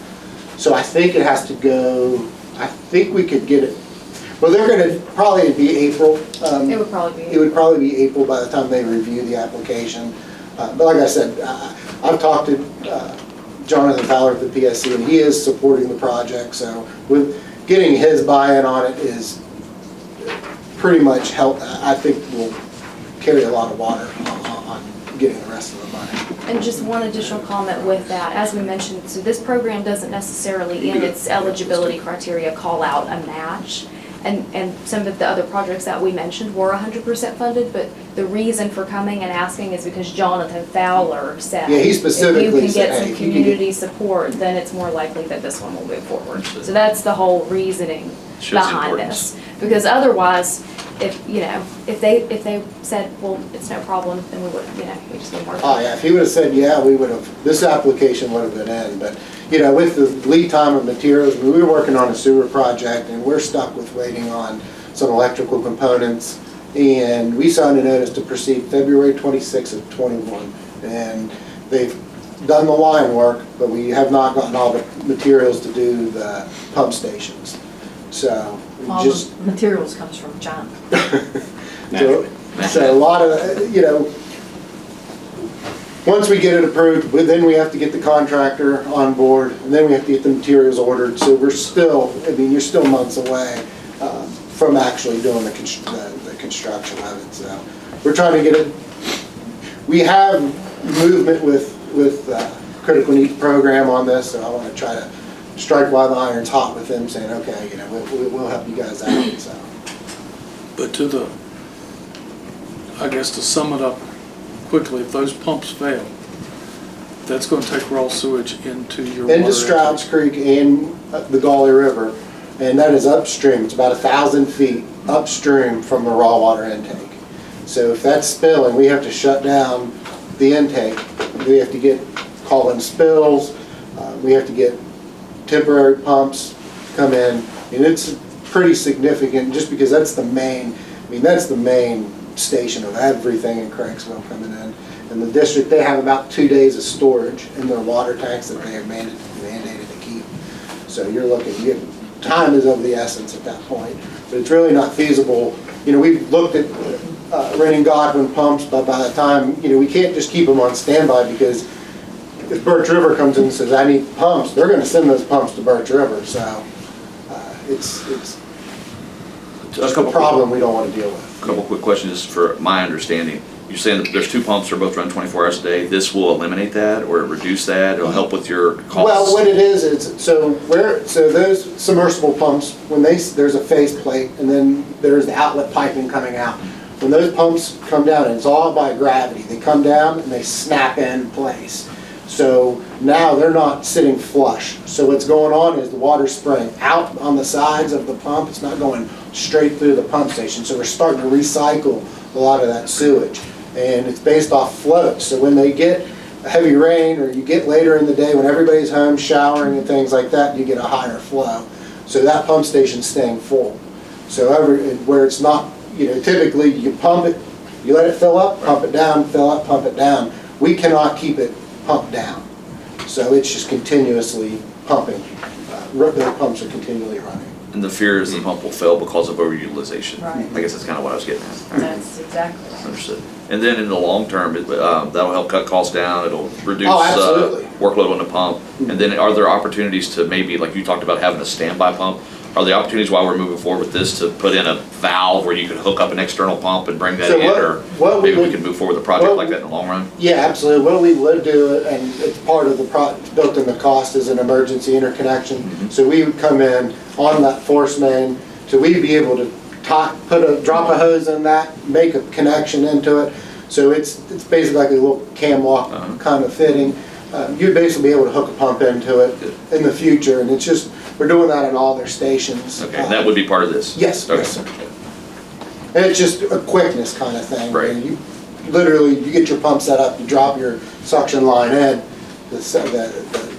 So I think it has to go, I think we could get it, well, they're gonna probably be April. It would probably be. It would probably be April by the time they review the application. But like I said, I've talked to Jonathan Fowler at the PSC, and he is supporting the project, so with getting his buy-in on it is pretty much help, I think will carry a lot of water on getting the rest of the money. And just one additional comment with that, as we mentioned, so this program doesn't necessarily in its eligibility criteria call out a match. And some of the other projects that we mentioned were 100% funded, but the reason for coming and asking is because Jonathan Fowler said, Yeah, he specifically if you can said, get hey, some if you can community support, then it's more likely that this one will move forward. So that's the whole reasoning Shows the behind importance. this. Because otherwise, if they said, well, it's no problem, then we would, we just wouldn't work. Oh, yeah, if he would've said, yeah, we would've, this application would've been in, but, with the lead time of materials, we were working on a sewer project, and we're stuck with waiting on some electrical components, and we signed a notice to proceed February 26th of '21, and they've done the line work, but we have not gotten all the materials to do the pump stations, so, we All just. the materials comes from China. So a lot of, once we get it approved, then we have to get the contractor on board, and then we have to get the materials ordered. So we're still, you're still months away from actually doing the construction of it. So we're trying to get it, we have movement with critical needs program on this, so I want to try to strike while the iron's hot with them, saying, okay, we'll help you guys out, so. But I guess to sum it up quickly, if those pumps fail, that's gonna take raw sewage into your water. Into Strouds Creek and the Gauley River, and that is upstream. It's about 1,000 feet upstream from the raw water intake. So if that's spilling, we have to shut down the intake. We have to call in spills. We have to get temporary pumps come in, and it's pretty significant just because that's the main. That's the main station of everything in Cranksville coming in. And the district, they have about 2 days of storage in their water tanks that they are mandated to keep. So you're looking, time is of the essence at that point. But it's really not feasible. We've looked at renting Godwin pumps, but by the time, we can't just keep them on standby, because if Birch River comes in and says, I need pumps, they're gonna send those pumps to Birch River. So it's just a problem we don't want to deal with. A couple quick questions just for my understanding. You're saying that there's two pumps that are both run 24 hours a day. This will eliminate that or reduce that? It'll help with your costs? Well, what it is so those submersible pumps, when there's a faceplate and then there's the outlet piping coming out. When those pumps come down, and it's all by gravity, they come down and they snap in place. So now they're not sitting flush. So what's going on is the water's spraying out on the sides of the pump. It's not going straight through the pump station. So we're starting to recycle a lot of that sewage. And it's based off floats. So when they get heavy rain, or you get later in the day when everybody's home showering and things like that, you get a higher flow. So that pump station's staying full. So where it's not, typically you pump it, you let it fill up, pump it down, fill up, pump it down. We cannot keep it pumped down. So it's just continuously pumping. The pumps are continually running. And the fear is the pump will fail because of overutilization. Right. I guess that's kind of what I was getting at. That's exactly right. Understood. And then in the long term, that'll help cut costs down, it'll reduce absolutely. workload on the pump. And then are there opportunities to maybe, like you talked about having a standby pump, are there opportunities while we're moving forward with this to put in a valve where you could hook up an external pump and bring that So in? Or what we maybe we would- can move forward with a project what- like that in the long run? Yeah, absolutely. What we would do, and it's part of the built in the cost, is an emergency interconnection. So we would come in on that force main, so we'd be able to drop a hose in that, make a connection into it. So it's basically like a little cam walk kind of fitting. You'd basically be able to hook a pump into it in the future, and it's just, we're doing that in all their stations. Okay, and that would be part of this? Yes, Okay. yes, sir. And it's just a quickness kind of thing. Right. You literally, you get your pump set up, you drop your suction line in, the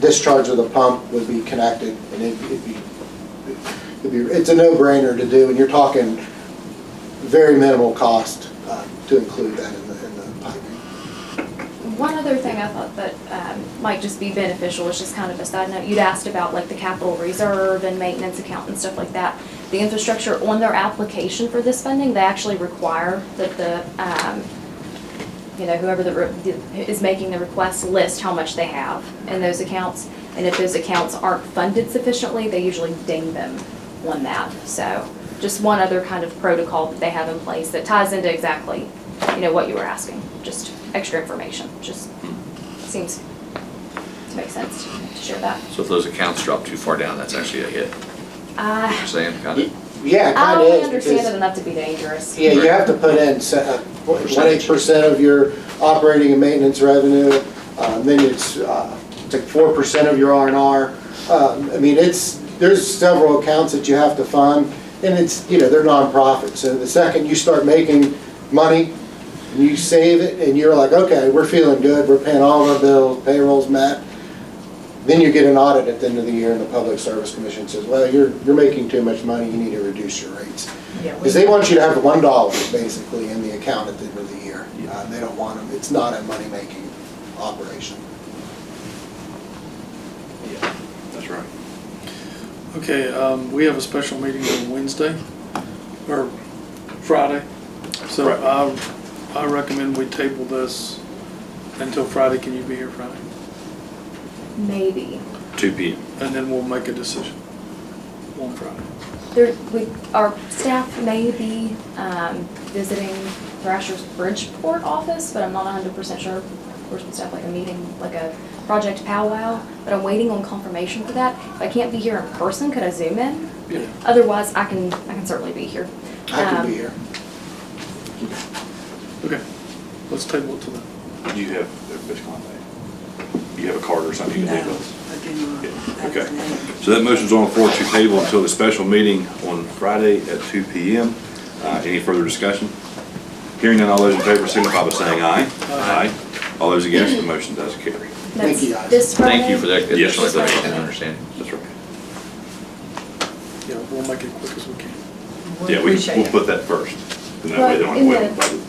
discharge of the pump would be connected, and it's a no-brainer to do, and you're talking very minimal cost to include that in the piping. One other thing I thought that might just be beneficial, is just kind of a side note, you'd asked about like the capital reserve and maintenance account and stuff like that. The infrastructure, on their application for this funding, they actually require that whoever is making the request list how much they have in those accounts. And if those accounts aren't funded sufficiently, they usually ding them on that. So just one other kind of protocol that they have in place that ties into exactly, what you were asking. Just extra information, just seems to make sense to share that. So if those accounts drop too far down, that's actually a hit, you're saying, kind of? Yeah, it I kind of only is. understand because- it enough to be dangerous. Yeah, you have to put in 1% of your operating and maintenance revenue, then it's like 4% of your R&R. There's several accounts that you have to fund, and they're nonprofits. So the second you start making money, and you save it, and you're like, okay, we're feeling good, we're paying all of our bills, payroll's met, then you get an audit at the end of the year, and the Public Service Commission says, well, you're making too much money, you need to reduce your rates. Because they want you to have $1 basically in the account at the end of the year. They don't want them, it's not a money-making operation. That's right. Okay, we have a special meeting on Wednesday, or Friday. So I recommend we table this until Friday. Can you be here Friday? Maybe. 2 p.m. And then we'll make a decision on Friday. Our staff may be visiting Thrasher's Bridgeport office, but I'm not 100% sure. We're supposed to have like a meeting, like a project powwow, but I'm waiting on confirmation for that. If I can't be here in person, could I Zoom in? Yeah. Otherwise, I can certainly be here. I can be here. Okay, let's table it to then. Do you have their fish contact? Do you have a card or something you can take with us? I do not. Okay. So that motion's on the floor to table until the special meeting on Friday at 2 p.m. Any further discussion? Hearing none, all those in favor signify by saying aye. Aye. All those against, the motion does carry. Thank you, guys. This Friday. Thank you for that additional Yes. information and understanding. That's right. Yeah, we'll make it quick as we can. Yeah, we'll put that first. And that way they don't have to wait on the budget.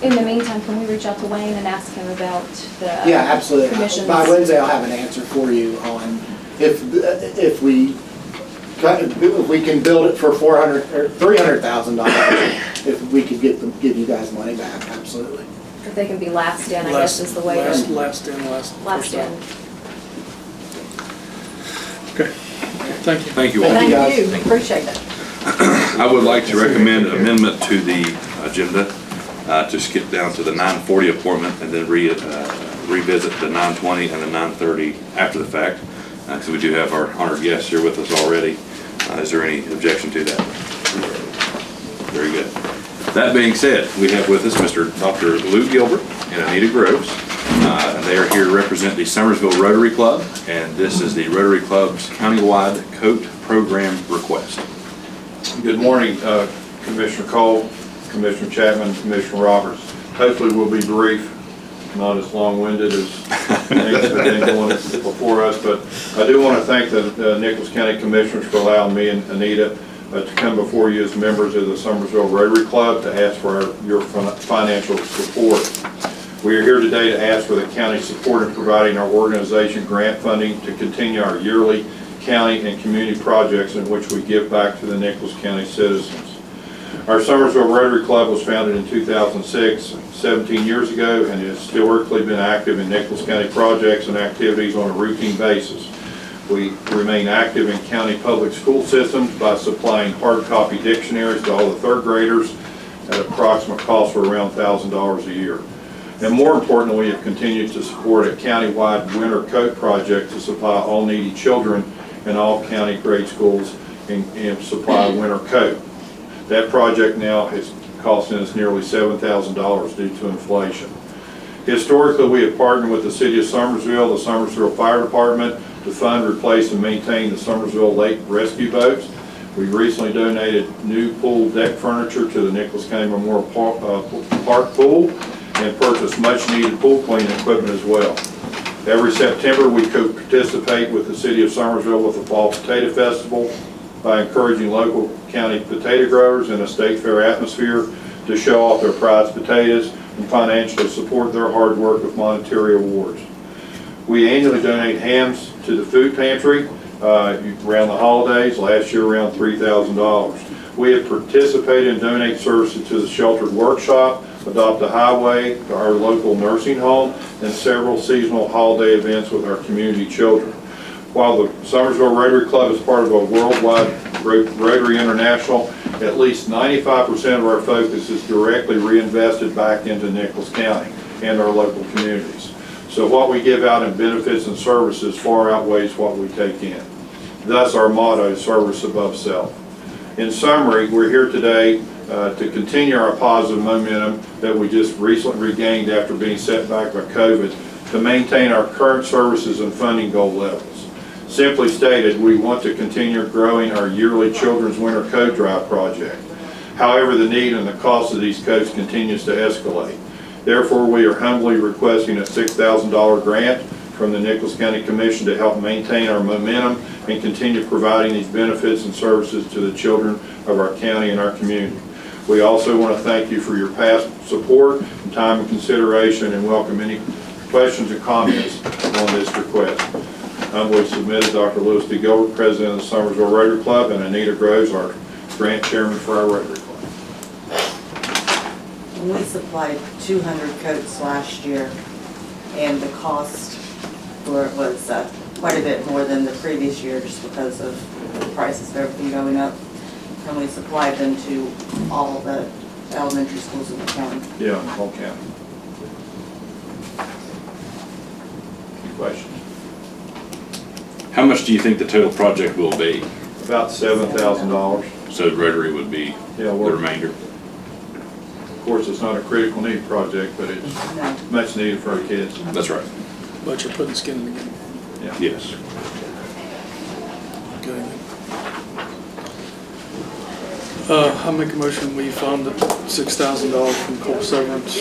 In the meantime, can we reach out to Wayne and ask him about the Yeah, absolutely. commissions? By Wednesday, I'll have an answer for you on if we can build it for $400,000 or $300,000, if we could give you guys money back, absolutely. If they can be last in, I guess is the way Last to. last Last in. in. Okay, thank you. Thank you all. Thank you, guys. Thank you, appreciate it. I would like to recommend amendment to the agenda to skip down to the 9:40 appointment and then revisit the 9:20 and the 9:30 after the fact. So we do have our honored guests here with us already. Is there any objection to that? Very good. That being said, we have with us Dr. Lou Gilbert and Anita Groves. They are here to represent the Summersville Rotary Club, and this is the Rotary Club's countywide coat program request. Good morning, Commissioner Cole, Commissioner Chapman, Commissioner Roberts. Hopefully we'll be brief, not as long-winded as things that have been going before us, but I do want to thank the Nicholas County Commissioners for allowing me and Anita to come before you as members of the Summersville Rotary Club to ask for your financial support. We are here today to ask for the county's support in providing our organization grant funding to continue our yearly county and community projects in which we give back to the Nicholas County citizens. Our Summersville Rotary Club was founded in 2006, 17 years ago, and has historically been active in Nicholas County projects and activities on a routine basis. We remain active in county public school systems by supplying hard copy dictionaries to all the third graders at approximate cost for around $1,000 a year. And more importantly, we have continued to support a county-wide winter coat project to supply all needy children in all county grade schools and supply a winter coat. That project now is costing us nearly $7,000 due to inflation. Historically, we have partnered with the City of Summersville, the Summersville Fire Department, to fund, replace, and maintain the Summersville Lake rescue boats. We recently donated new pool deck furniture to the Nicholas County Memorial Park Pool and purchased much-needed pool cleaning equipment as well. Every September, we co-participate with the City of Summersville with the Fall Potato Festival by encouraging local county potato growers in a state fair atmosphere to show off their prized potatoes and financially support their hard work with monetary awards. We annually donate hams to the food pantry around the holidays, last year around $3,000. We have participated and donate services to the Sheltered Workshop, Adopt a Highway, our local nursing home, and several seasonal holiday events with our community children. While the Summersville Rotary Club is part of a worldwide Rotary International, at least 95% of our focus is directly reinvested back into Nicholas County and our local communities. So what we give out in benefits and services far outweighs what we take in. Thus our motto, service above self. In summary, we're here today to continue our positive momentum that we just recently regained after being set back by COVID to maintain our current services and funding goal levels. Simply stated, we want to continue growing our yearly Children's Winter Coat Drive project. However, the need and the cost of these coats continues to escalate. Therefore, we are humbly requesting a $6,000 grant from the Nicholas County Commission to help maintain our momentum and continue providing these benefits and services to the children of our county and our community. We also want to thank you for your past support and time and consideration and welcome any questions or comments on this request. Humbly submitted, Dr. Lewis D. Gilbert, President of the Summersville Rotary Club, and Anita Groves, our grant chairman for our Rotary Club. We supplied 200 coats last year, and the cost for it was quite a bit more than the previous year just because of the prices of everything going up. And we supplied them to all the elementary schools in the county. Yeah, whole county. Any questions? How much do you think the total project will be? About $7,000. So Rotary would be the remainder? Of course, it's not a critical need project, but it's much needed for our kids. That's right. But you're putting skin in the game. Yeah. Yes. Okay. I make a motion, we fund $6,000 from coal severance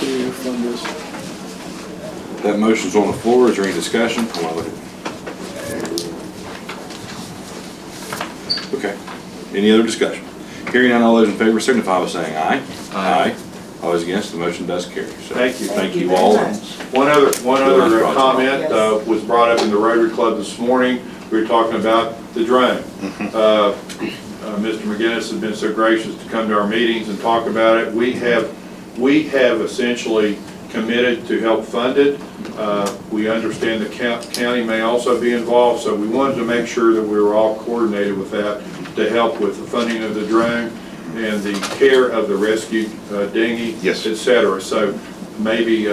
to fund this. That motion's on the floor. Is there any discussion? I wanna look at- Okay. Any other discussion? Hearing none, all those in favor signify by saying aye. Aye. All those against, the motion does carry. So Thank you. Thank you very all. much. One other Nice comment was brought up in the Rotary Club this morning. We were talking about the drone. Mr. McGinnis has been so gracious to come to our meetings and talk about it. We have essentially committed to help fund it. We understand the county may also be involved, so we wanted to make sure that we were all coordinated with that to help with the funding of the drone and the care of the rescue dinghy, Yes. et cetera. So maybe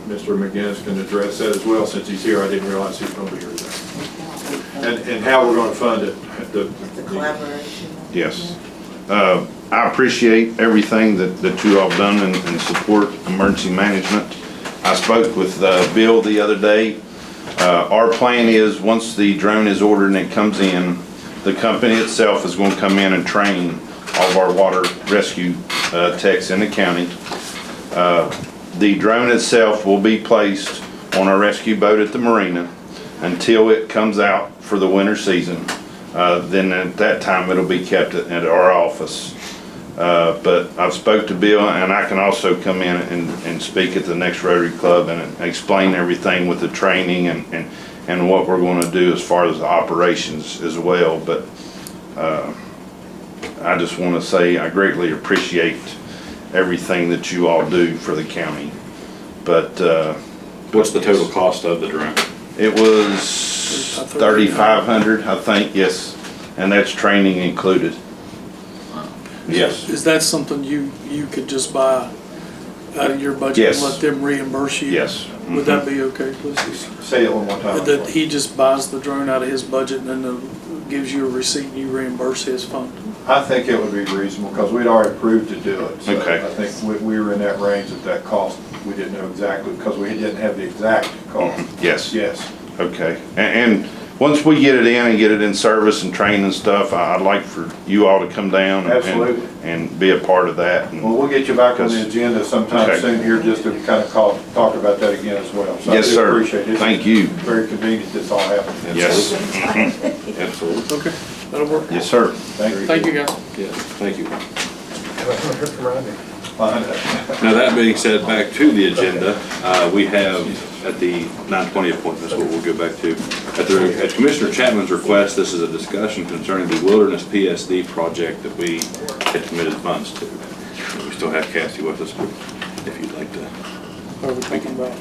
Mr. McGinnis can address that as well. Since he's here, I didn't realize he was going to be here today. And how we're going to fund it. The collaboration. Yes. I appreciate everything that you all have done and support emergency management. I spoke with Bill the other day. Our plan is once the drone is ordered and it comes in, the company itself is going to come in and train all of our water rescue techs in the county. The drone itself will be placed on our rescue boat at the marina until it comes out for the winter season. Then at that time, it'll be kept at our office. But I've spoke to Bill, and I can also come in and speak at the next Rotary Club and explain everything with the training and what we're going to do as far as the operations as well. But I just want to say I greatly appreciate everything that you all do for the county. But What's the total cost of the drone? it was $3,500, I think, yes, and that's training included. Yes. Is that something you could just buy out of your budget Yes. and let them reimburse you? Yes. Would that be okay, please? Say it one more time. That he just buys the drone out of his budget and then gives you a receipt and you reimburse his fund? I think it would be reasonable, because we'd already approved to do it. So Okay. I think we were in that range at that cost. We didn't know exactly, because we didn't have the exact cost. Yes. Yes. Okay, and once we get it in and get it in service and train and stuff, I'd like for you all to come down Absolutely. and be a part of that. And- Well, we'll get you back on the agenda sometime Okay. soon here, just to kind of talk about that again as well. So I Yes, do sir. appreciate it. Thank you. Very convenient this all happened. Yes. Absolutely. Okay, that'll work. Yes, sir. Thank you. Thank you, guys. Yeah, thank you. I haven't heard from Rodney. Now, that being said, back to the agenda, we have at the 9:20 appointments, what we'll go back to. At Commissioner Chapman's request, this is a discussion concerning the Wilderness PSD project that we had committed funds to. We still have Cassie with us, but if you'd like to, What are we talking about?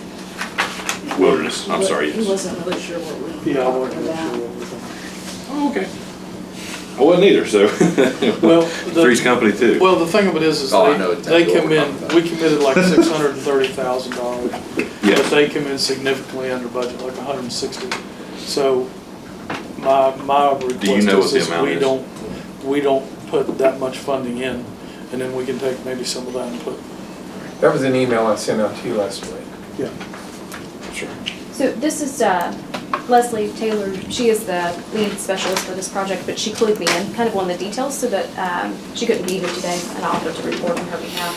Wilderness, I'm sorry, He yes. wasn't really sure what we were Yeah, I talking wasn't sure about. what we were talking Oh, okay. I wasn't either, so. Well, Three's company too. Well, the thing of it is Oh, I know they exactly come what we're in, talking about. we committed like $630,000. Yes. But they come in significantly under budget, like 160. So my request Do you know what the is amount is? we don't put that much funding in, and then we can take maybe some of that and put, That was an email I sent out to you last week. yeah. Sure. So this is Leslie Taylor. She is the lead specialist for this project, but she clued me in kind of on the details so that she couldn't be here today, and I'll have to report on her behalf.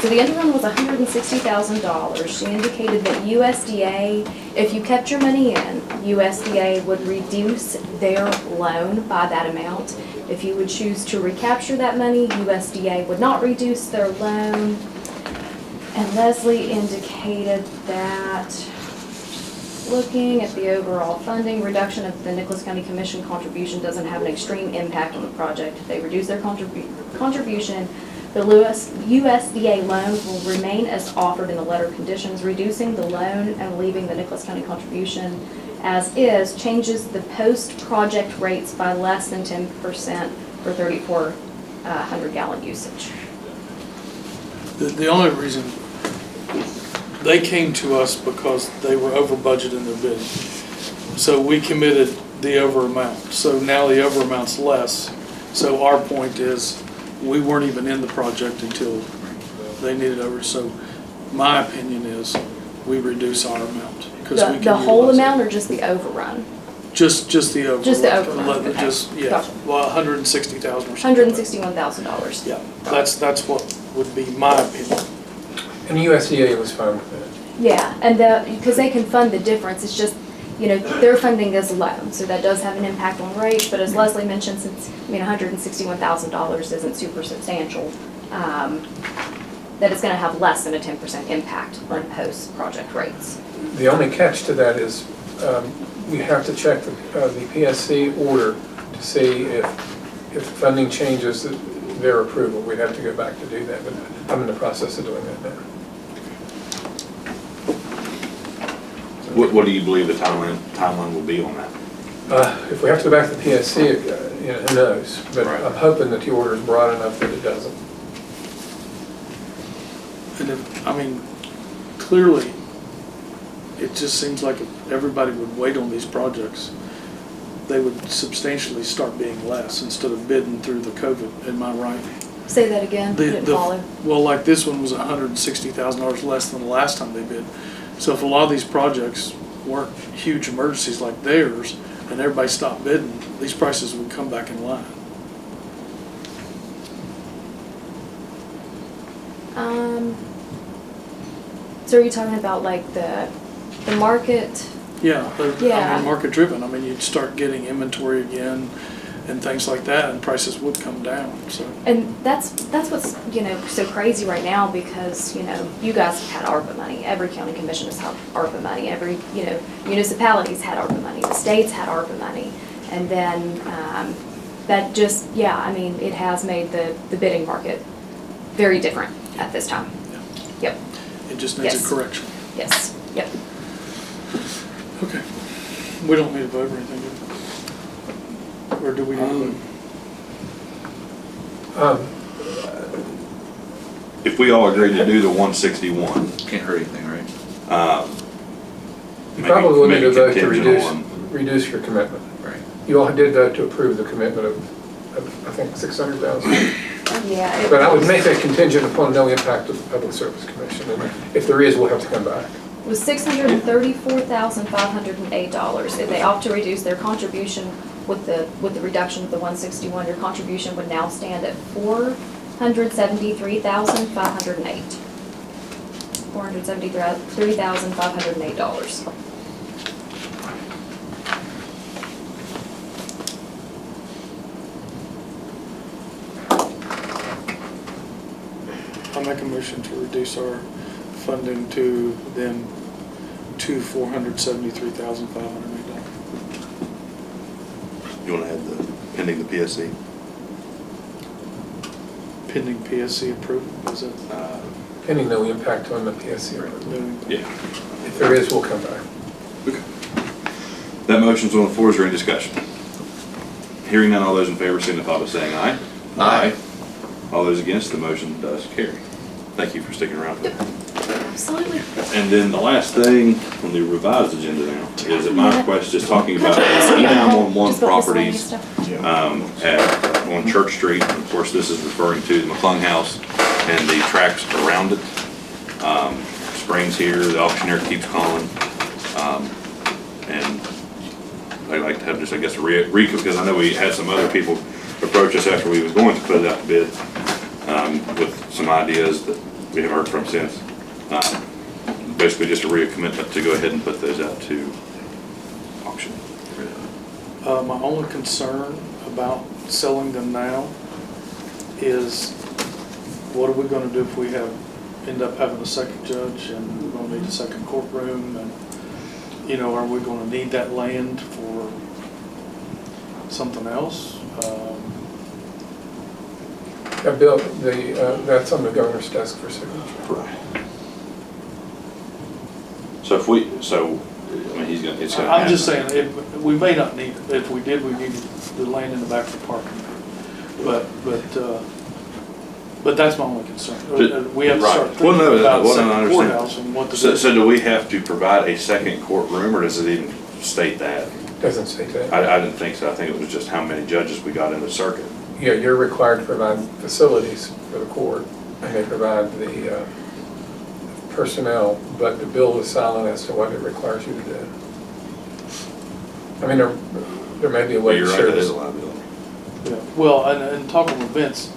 So the underrun was $160,000. She indicated that USDA, if you kept your money in, USDA would reduce their loan by that amount. If you would choose to recapture that money, USDA would not reduce their loan. And Leslie indicated that, looking at the overall funding, reduction of the Nicholas County Commission contribution doesn't have an extreme impact on the project. If they reduce their contribution, the USDA loan will remain as offered in the letter of conditions. Reducing the loan and leaving the Nicholas County contribution as is changes the post-project rates by less than 10% for 3,400 gallon usage. The only reason, they came to us because they were over budget in their bidding. So we committed the over amount. So now the over amount's less. So our point is, we weren't even in the project until they needed over. So my opinion is, we reduce our amount. 'Cause we can The whole utilize it. amount or just the overrun? Just the overrun. Just the overrun, okay. Yeah, Gotcha. well, 160,000 or something. $161,000. Yeah, that's what would be my opinion. And USDA was fine with that. Yeah, and because they can fund the difference, it's just, their funding is low, so that does have an impact on rate, but as Leslie mentioned, since, $161,000 isn't super substantial, that it's gonna have less than a 10% impact on post-project rates. The only catch to that is we have to check the PSC order to see if funding changes their approval. We'd have to go back to do that, but I'm in the process of doing that now. What do you believe the timeline will be on that? If we have to go back to the PSC, who knows? But Right. I'm hoping that the order is broad enough that it doesn't. And clearly, it just seems like if everybody would wait on these projects, they would substantially start being less instead of bidding through the COVID, am I right? Say that again, didn't follow. Well, like this one was $160,000 less than the last time they bid. So if a lot of these projects weren't huge emergencies like theirs, and everybody stopped bidding, these prices would come back in line. So are you talking about like the the market, Yeah, I Yeah. mean, market driven, I mean, you'd start getting inventory again and things like that, and prices would come down, so. and that's what's, so crazy right now because, you guys have had ARPA money. Every county commission has had ARPA money. Every, municipalities had ARPA money. The states had ARPA money. And then, that just, it has made the bidding market very different at this time. Yep, It just needs Yes. a correction. yes, yep. Okay. We don't need a vote or anything, do we? Or do we need a vote? If we all agree to do the 161, Can't hurt anything, right? You probably will need a vote to contingent on- reduce your commitment. Right. You all did vote to approve the commitment of I think, 600,000. Yeah. But I would make that contingent upon no impact of the Public Service Commission. And if there is, we'll have to come back. It was $634,508. If they opt to reduce their contribution with the reduction of the 161, your contribution would now stand at $473,508. $473,508. I'll make a motion to reduce our funding to them to $473,508. You want to add the pending the PSC? Pending PSC approval, is it? Pending no impact on the PSC. Yeah. If there is, we'll come back. Okay. That motion's on the floor. Is there any discussion? Hearing none, all those in favor signify by saying aye. Aye. All those against, the motion does carry. Thank you for sticking around for that. Absolutely. And then the last thing on the revised agenda now is at my request, just talking about the E911 properties on Church Street. Of course, this is referring to the McClung House and the tracks around it. Springs here, the auctioneer keeps calling. And I'd like to have just, I guess, because I know we had some other people approach us after we was going to put it out to bid with some ideas that we haven't heard from since. Basically just a recommitment to go ahead and put those out to auction. My only concern about selling them now is what are we gonna do if we end up having a second judge and we're gonna need a second courtroom, and, are we gonna need that land for something else? Bill, that's on the governor's desk for signature. Right. So I mean, it's gonna I'm just happen. saying, we may not need it. If we did, we need the land in the back of the parking. But that's my only concern. We have to start Right. Well, thinking no, about well, I second understand. courthouse and what to So do. do we have to provide a second courtroom, or does it even state that? Doesn't say that. I didn't think so. I think it was just how many judges we got in the circuit. Yeah, you're required to provide facilities for the court, and they provide the personnel, but the bill is silent as to what it requires you to do. I mean, there may be a way to You're right, share that is this. a liability. Yeah. Well, and talking with Vince,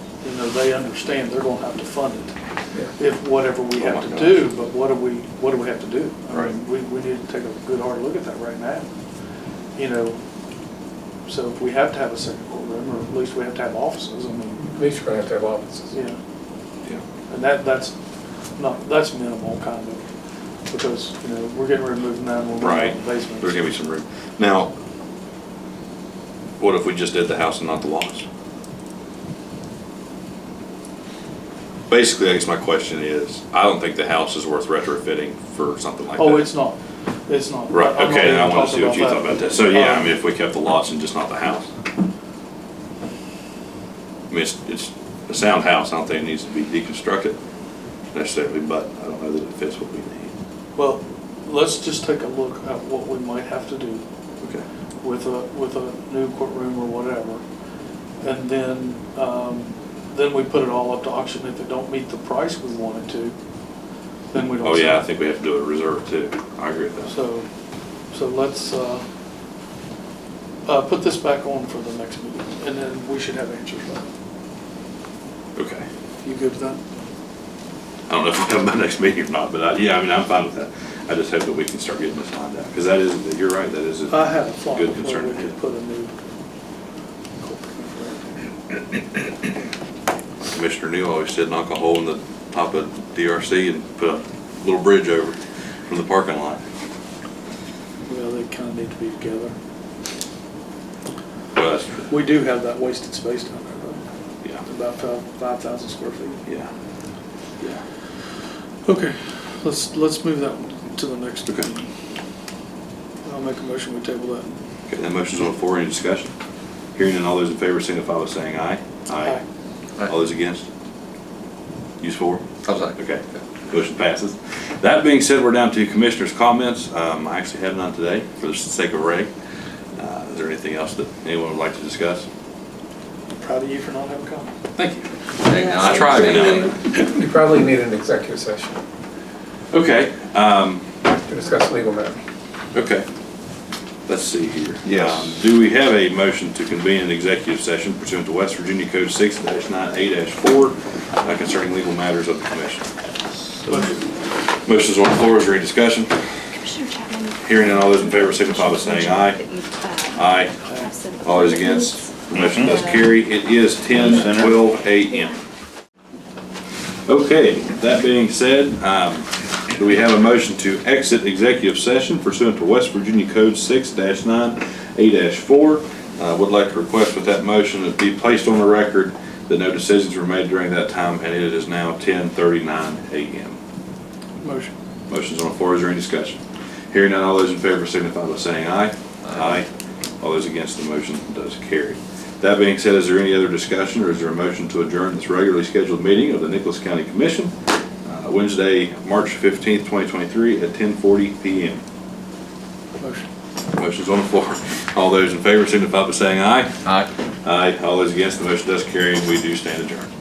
they understand they're gonna have to fund it. If whatever we Oh have my to gosh. do, but what do we have to do? I Right. mean, we need to take a good hard look at that right now. So if we have to have a second courtroom, or at least we have to have offices, I mean, At least you're gonna have to have offices. yeah. Yeah. And that's minimal kind of, because, we're getting ready to move 911 Right. out of the basement. There's gonna be some room. Now, what if we just did the house and not the lots? Basically, I guess my question is, I don't think the house is worth retrofitting for something like that. Oh, it's not. It's not. Right, I'm not okay, then I even want to see what talking you thought about that. So, yeah, I mean, Um, if we kept the lots and just not the house. I mean, it's a sound house, I don't think it needs to be deconstructed necessarily, but I don't know that it fits what we need. Well, let's just take a look at what we might have to do Okay. with a new courtroom or whatever. And then we put it all up to auction. If it don't meet the price we wanted to, then we don't Oh, yeah, I sell it. think we have to do a reserve too. I agree with that. So let's put this back on for the next meeting, and then we should have answers by then. Okay. You good with that? don't know if we'll have my next meeting or not, but yeah, I mean, I'm fine with that. I just hope that we can start getting this lined out, because that is, you're right, that is a I had a thought good before concern. we to could have. put a new Commissioner Neal always said knock a hole in the top of DRC and put a little bridge over from the parking lot. well, they kind of need to be together. Well, that's true. We do have that wasted space down there, though. Yeah, About 5,000 square feet. yeah, yeah. Okay, let's move that one to the next. Okay. meeting. I'll make a motion, we table that. Okay, that motion's on the floor, any discussion? Hearing none, all those in favor signify by saying aye. Aye. All those against? Use four? I was like, Okay, motion passes. That being said, we're down to commissioners' comments. I actually have none today for the sake of Ray. Is there anything else that anyone would like to discuss? I'm proud of you for not having a comment. Thank you. hey, now I tried, You probably need an executive session Okay, to discuss legal matters. okay. Let's see here. Yes. Do we have a motion to convene an executive session pursuant to West Virginia Code 6-98-4 concerning legal matters of the commission? Motion's on the floor, is there any discussion? Commissioner Chapman. Hearing none, all those in favor signify by saying aye. Aye. All those against? The motion does carry. It is 10:12 a.m. Okay, that being said, do we have a motion to exit executive session pursuant to West Virginia Code 6-98-4? Would like to request with that motion that it be placed on the record that no decisions were made during that time, and it is now 10:39 a.m. Motion. Motion's on the floor, is there any discussion? Hearing none, all those in favor signify by saying aye. Aye. All those against, the motion does carry. That being said, is there any other discussion, or is there a motion to adjourn this regularly scheduled meeting of the Nicholas County Commission, Wednesday, March 15th, 2023 at 10:40 p.m.? Motion. Motion's on the floor. All those in favor signify by saying aye. aye. Aye. All those against, the motion does carry, and we do stand adjourned.